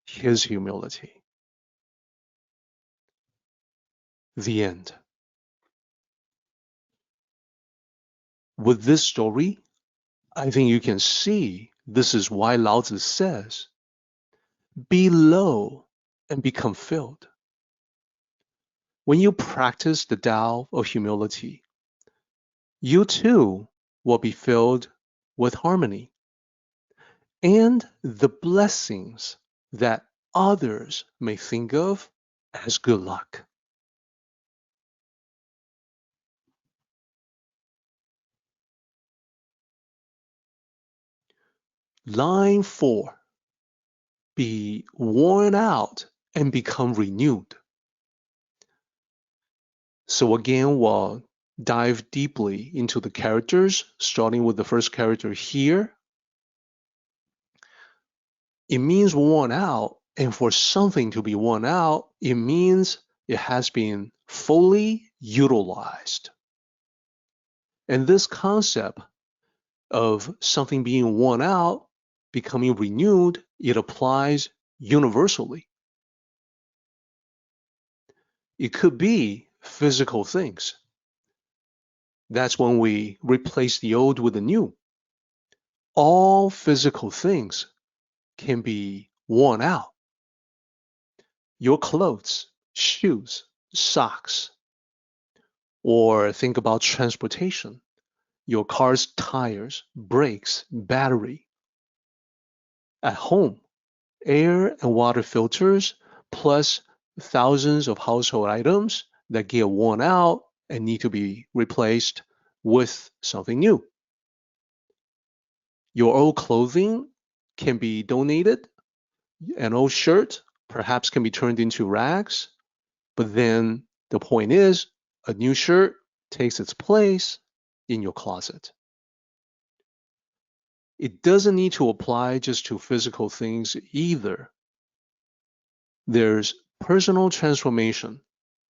his humility. The end. With this story, I think you can see this is why Lao Tzu says, be low and become filled. When you practice the Tao of humility, you too will be filled with harmony and the blessings that others may think of as good luck. Line 4. Be worn out and become renewed. So again, we'll dive deeply into the characters, starting with the first character here. It means worn out, and for something to be worn out, it means it has been fully utilized. And this concept of something being worn out, becoming renewed, it applies universally. It could be physical things. That's when we replace the old with the new. All physical things can be worn out. Your clothes, shoes, socks. Or think about transportation. Your car's tires, brakes, battery. At home, air and water filters, plus thousands of household items that get worn out and need to be replaced with something new. Your old clothing can be donated. An old shirt perhaps can be turned into rags, but then the point is, a new shirt takes its place in your closet. It doesn't need to apply just to physical things either. There's personal transformation,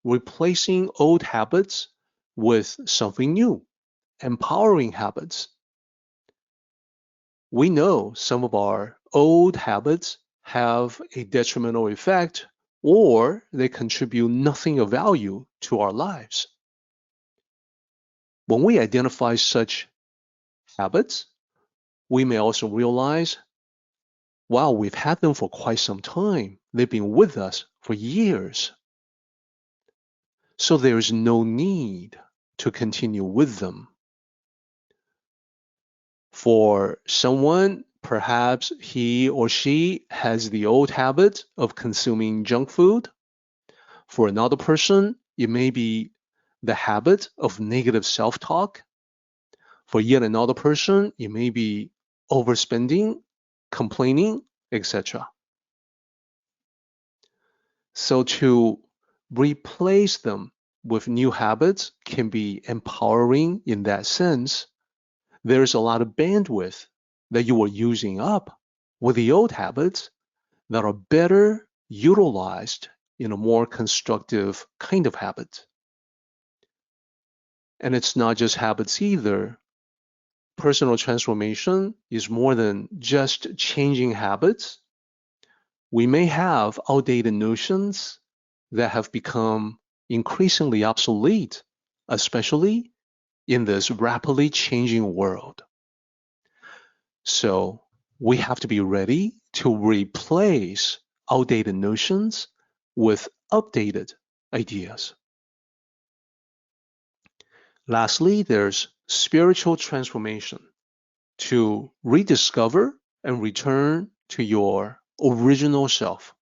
replacing old habits with something new, empowering habits. We know some of our old habits have a detrimental effect or they contribute nothing of value to our lives. When we identify such habits, we may also realize, wow, we've had them for quite some time. They've been with us for years. So there is no need to continue with them. For someone, perhaps he or she has the old habit of consuming junk food. For another person, it may be the habit of negative self-talk. For yet another person, it may be overspending, complaining, etc. So to replace them with new habits can be empowering in that sense. There's a lot of bandwidth that you are using up with the old habits that are better utilized in a more constructive kind of habit. And it's not just habits either. Personal transformation is more than just changing habits. We may have outdated notions that have become increasingly obsolete, especially in this rapidly changing world. So we have to be ready to replace outdated notions with updated ideas. Lastly, there's spiritual transformation, to rediscover and return to your original self.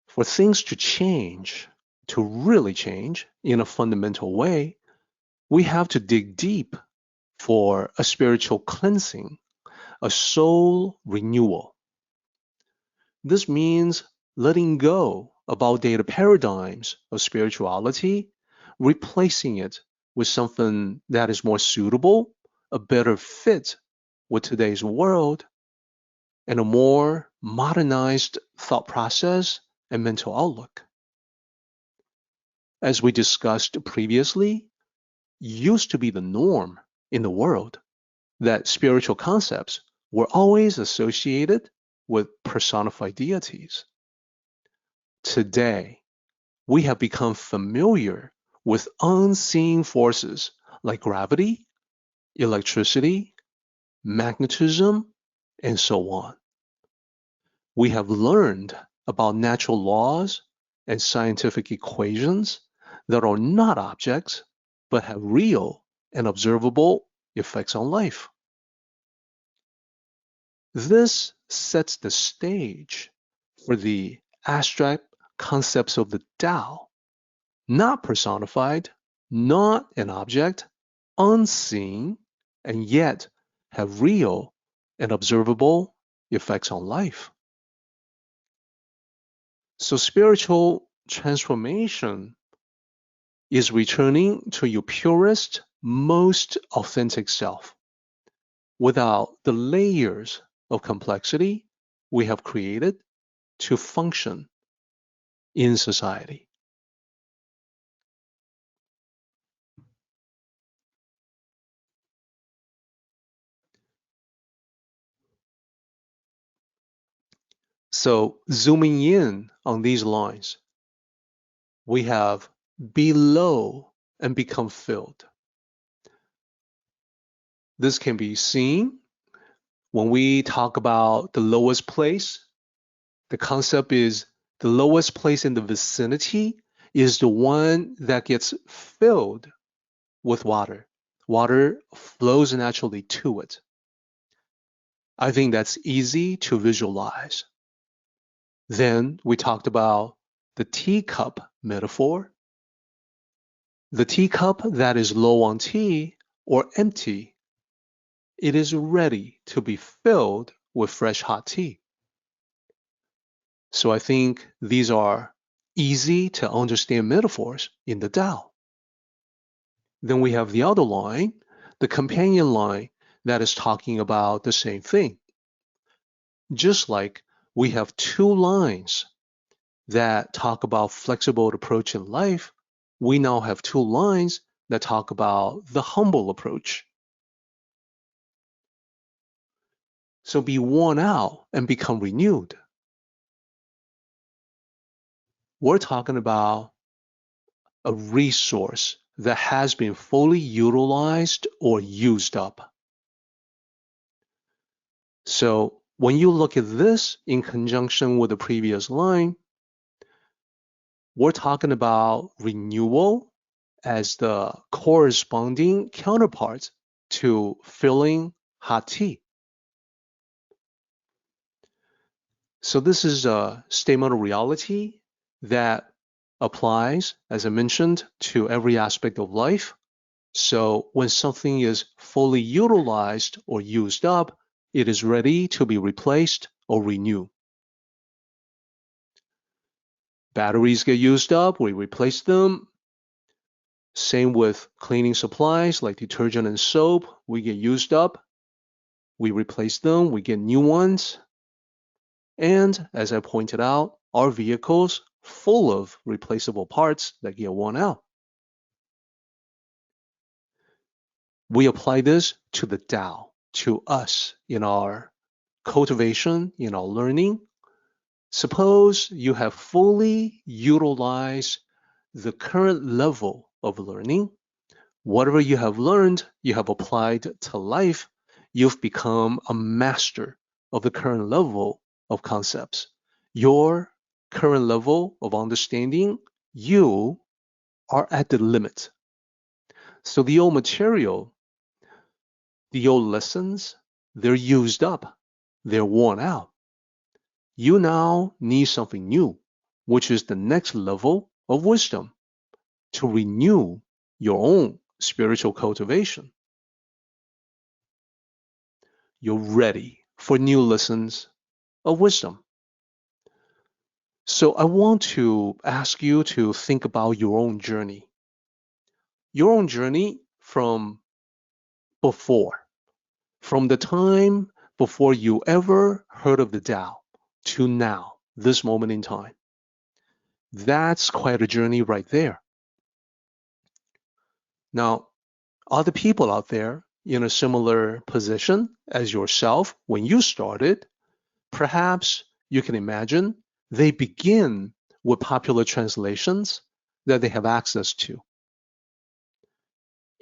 For things to change, to really change in a fundamental way, we have to dig deep for a spiritual cleansing, a soul renewal. This means letting go of outdated paradigms of spirituality, replacing it with something that is more suitable, a better fit with today's world, and a more modernized thought process and mental outlook. As we discussed previously, it used to be the norm in the world that spiritual concepts were always associated with personified deities. Today, we have become familiar with unseen forces like gravity, electricity, magnetism, and so on. We have learned about natural laws and scientific equations that are not objects, but have real and observable effects on life. This sets the stage for the abstract concepts of the Tao, not personified, not an object, unseen, and yet have real and observable effects on life. So spiritual transformation is returning to your purest, most authentic self, without the layers of complexity we have created to function in society. So zooming in on these lines, we have below and become filled. This can be seen when we talk about the lowest place. The concept is the lowest place in the vicinity is the one that gets filled with water. Water flows naturally to it. I think that's easy to visualize. Then we talked about the teacup metaphor. The teacup that is low on tea or empty, it is ready to be filled with fresh hot tea. So I think these are easy to understand metaphors in the Tao. Then we have the other line, the companion line, that is talking about the same thing. Just like we have two lines that talk about flexible approach in life, we now have two lines that talk about the humble approach. So be worn out and become renewed. we're talking about a resource that has been fully utilized or used up. So when you look at this in conjunction with the previous line, we're talking about renewal as the corresponding counterpart to filling hot tea. So this is a statement of reality that applies, as I mentioned, to every aspect of life. So when something is fully utilized or used up, it is ready to be replaced or renewed. Batteries get used up, we replace them. Same with cleaning supplies like detergent and soap. We get used up, we replace them, we get new ones. And as I pointed out, our vehicles full of replaceable parts that get worn out. We apply this to the Tao, to us in our cultivation, in our learning. Suppose you have fully utilized the current level of learning. Whatever you have learned, you have applied to life. You've become a master of the current level of concepts. Your current level of understanding, you are at the limit. So the old material, the old lessons, they're used up, they're worn out. You now need something new, which is the next level of wisdom to renew your own spiritual cultivation. You're ready for new lessons of wisdom. So I want to ask you to think about your own journey. Your own journey from before, from the time before you ever heard of the Tao to now, this moment in time. That's quite a journey right there. Now, other people out there in a similar position as yourself when you started, perhaps you can imagine they begin with popular translations that they have access to.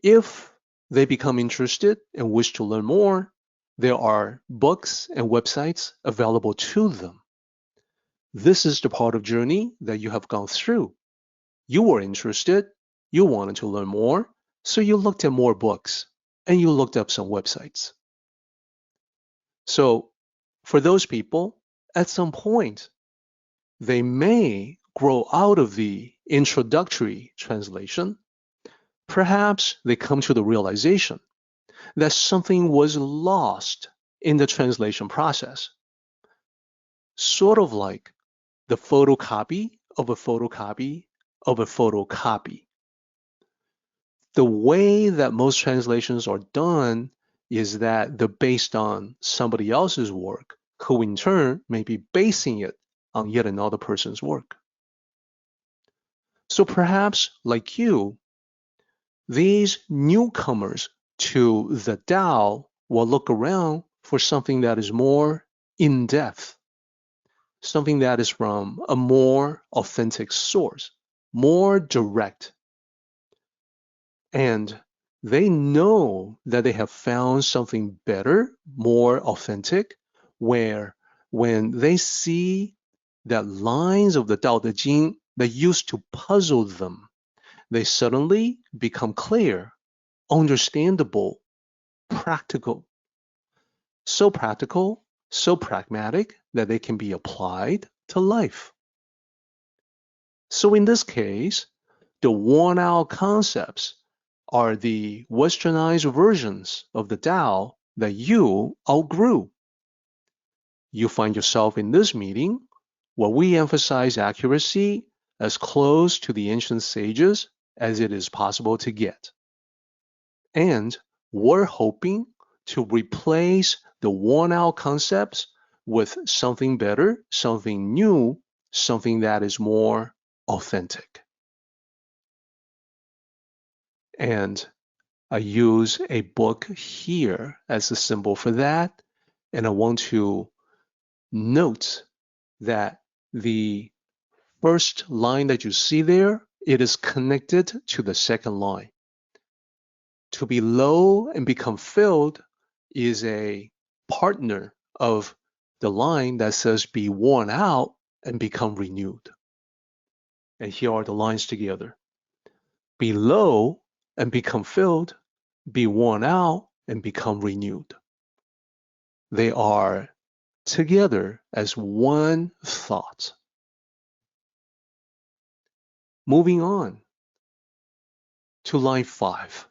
If they become interested and wish to learn more, there are books and websites available to them. This is the part of journey that you have gone through. You were interested, you wanted to learn more, so you looked at more books and you looked up some websites. So for those people, at some point, they may grow out of the introductory translation. Perhaps they come to the realization that something was lost in the translation process. Sort of like the photocopy of a photocopy of a photocopy. The way that most translations are done is that they're based on somebody else's work, who in turn may be basing it on yet another person's work. So perhaps, like you, these newcomers to the Tao will look around for something that is more in-depth, something that is from a more authentic source, more direct. And they know that they have found something better, more authentic, where when they see that lines of the Tao Te Ching that used to puzzle them, they suddenly become clear, understandable, practical. So practical, so pragmatic that they can be applied to life. So in this case, the worn out concepts are the westernized versions of the Tao that you outgrew. You find yourself in this meeting where we emphasize accuracy as close to the ancient sages as it is possible to get. And we're hoping to replace the worn out concepts with something better, something new, something that is more authentic. And I use a book here as a symbol for that. And I want to note that the first line that you see there, it is connected to the second line. To be low and become filled is a partner of the line that says be worn out and become renewed. And here are the lines together. Be low and become filled, be worn out and become renewed. They are together as one thought. Moving on to line 5.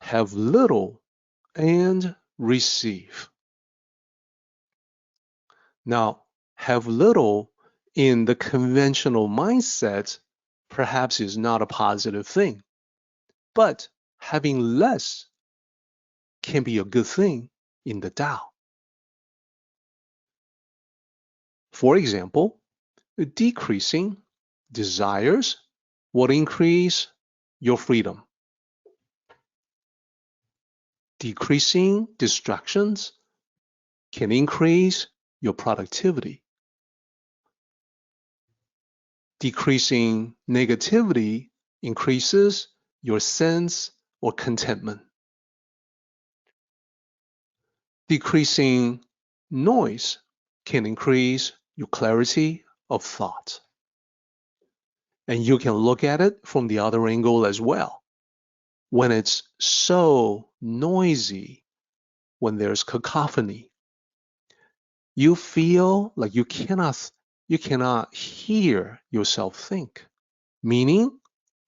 Have little and receive. Now, have little in the conventional mindset perhaps is not a positive thing, but having less can be a good thing in the Tao. For example, decreasing desires will increase your freedom. Decreasing distractions can increase your productivity. Decreasing negativity increases your sense or contentment. Decreasing noise can increase your clarity of thought. And you can look at it from the other angle as well. When it's so noisy, when there's cacophony, you feel like you cannot hear yourself think, meaning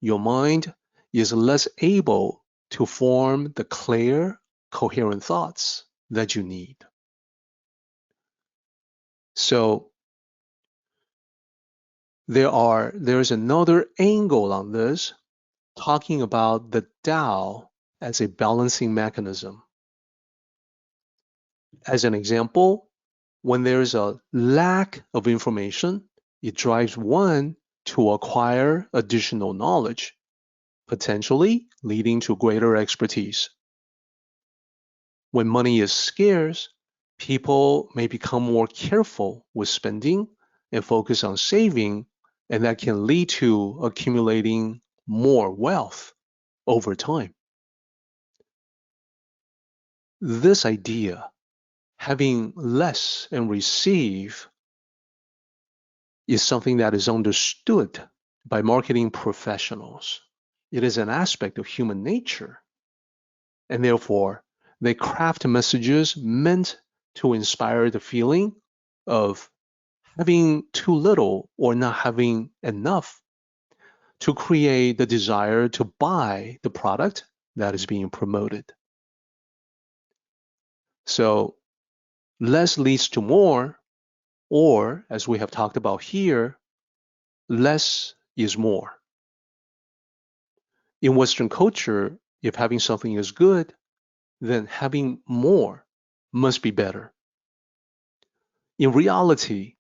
your mind is less able to form the clear, coherent thoughts that you need. So there's another angle on this, talking about the Tao as a balancing mechanism. As an example, when there's a lack of information, it drives one to acquire additional knowledge, potentially leading to greater expertise. When money is scarce, people may become more careful with spending and focus on saving, and that can lead to accumulating more wealth over time. This idea, having less and receive, is something that is understood by marketing professionals. It is an aspect of human nature, and therefore they craft messages meant to inspire the feeling of having too little or not having enough, to create the desire to buy the product that is being promoted. So less leads to more, or as we have talked about here, less is more. In Western culture, if having something is good, then having more must be better. In reality,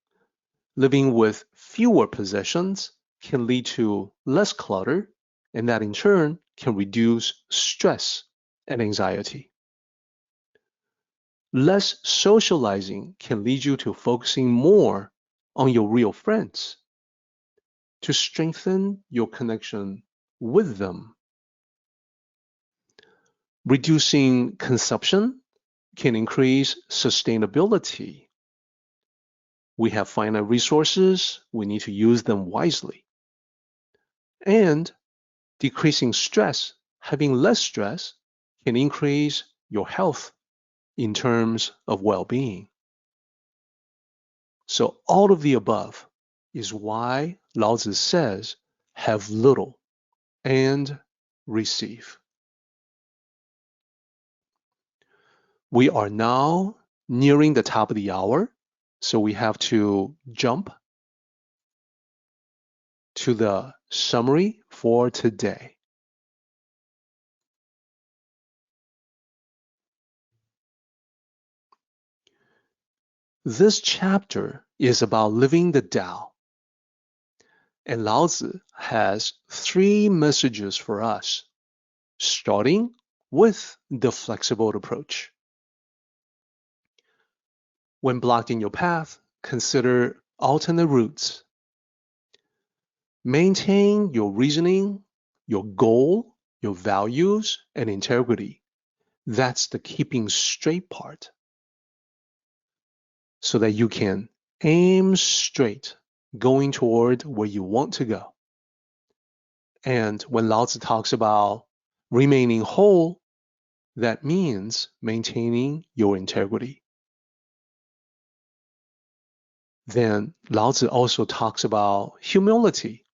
living with fewer possessions can lead to less clutter, and that in turn can reduce stress and anxiety. Less socializing can lead you to focusing more on your real friends, to strengthen your connection with them. Reducing consumption can increase sustainability. We have finite resources, we need to use them wisely. And decreasing stress, having less stress, can increase your health in terms of well-being. So all of the above is why Lao Tzu says, have little and receive. We are now nearing the top of the hour, so we have to jump to the summary for today. This chapter is about living the Tao, and Lao Tzu has 3 messages for us, starting with the flexible approach. When blocked in your path, consider alternate routes. Maintain your reasoning, your goal, your values, and integrity. That's the keeping straight part. So that you can aim straight, going toward where you want to go. And when Lao Tzu talks about remaining whole, that means maintaining your integrity. Then Lao Tzu also talks about humility.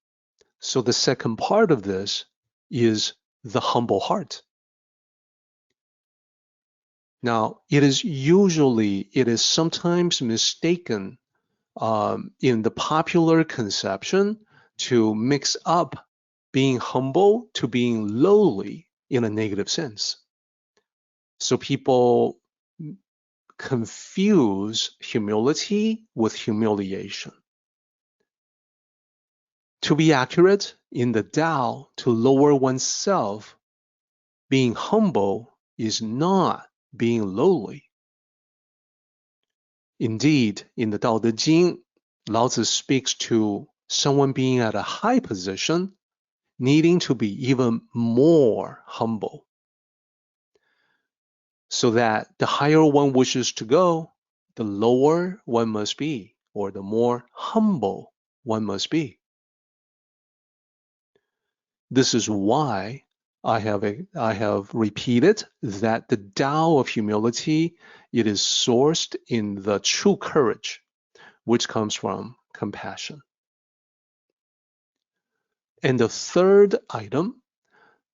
So the second part of this is the humble heart. Now, it is sometimes mistaken in the popular conception to mix up being humble to being lowly in a negative sense. So people confuse humility with humiliation. To be accurate, in the Tao, to lower oneself, being humble is not being lowly. Indeed, in the Tao Te Ching, Lao Tzu speaks to someone being at a high position, needing to be even more humble. So that the higher one wishes to go, the lower one must be, or the more humble one must be. This is why I have repeated that the Tao of humility, it is sourced in the true courage, which comes from compassion. And the third item,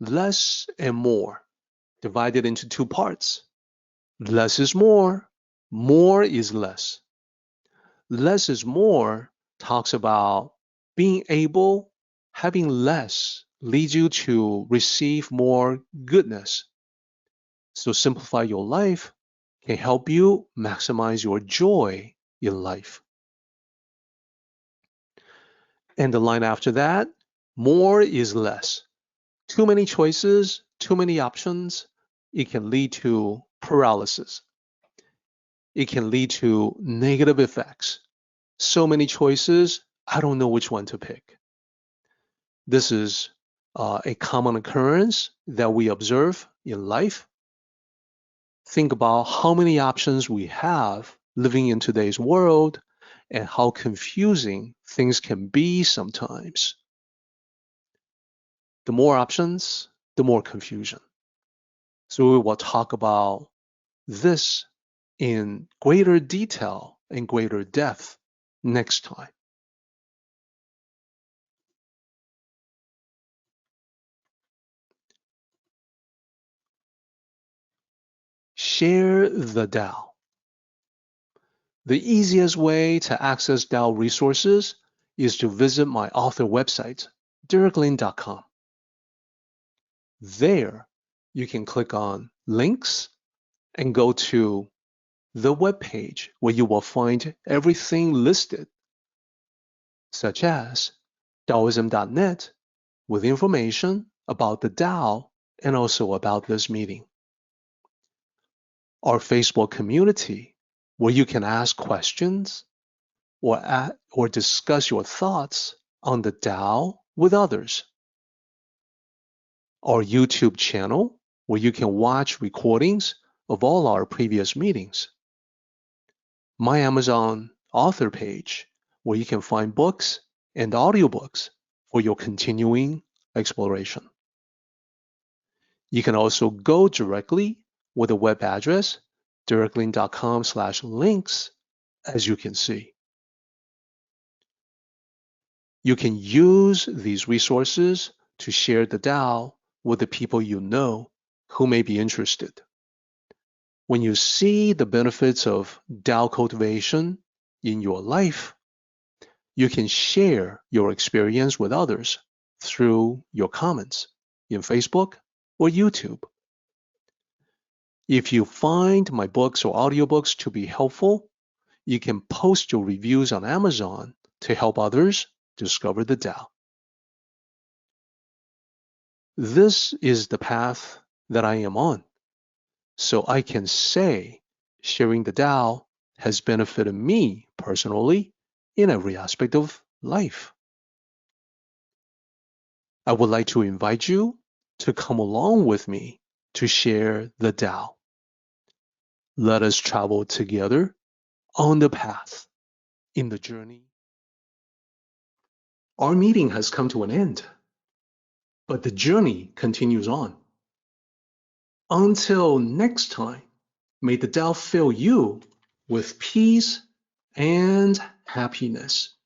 less and more, divided into two parts. Less is more is less. Less is more talks about being able, having less leads you to receive more goodness. So simplify your life can help you maximize your joy in life. And the line after that, more is less. Too many choices, too many options, it can lead to paralysis. It can lead to negative effects. So many choices, I don't know which one to pick. This is a common occurrence that we observe in life. Think about how many options we have living in today's world and how confusing things can be sometimes. The more options, the more confusion. So we will talk about this in greater detail and greater depth next time. Share the Tao. The easiest way to access Tao resources is to visit my author website, DerekLin.com. There, you can click on links and go to the web page where you will find everything listed, such as Taoism.net, with information about the Tao and also about this meeting. Our Facebook community, where you can ask questions or discuss your thoughts on the Tao with others. Our YouTube channel, where you can watch recordings of all our previous meetings. My Amazon author page, where you can find books and audiobooks for your continuing exploration. You can also go directly with a web address, DerekLin.com/links, as you can see. You can use these resources to share the Tao with the people you know who may be interested. When you see the benefits of Tao cultivation in your life, you can share your experience with others through your comments in Facebook or YouTube. If you find my books or audiobooks to be helpful, you can post your reviews on Amazon to help others discover the Tao. This is the path that I am on. So I can say sharing the Tao has benefited me personally in every aspect of life. I would like to invite you to come along with me to share the Tao. Let us travel together on the path, in the journey. Our meeting has come to an end, but the journey continues on. Until next time, may the Tao fill you with peace and happiness.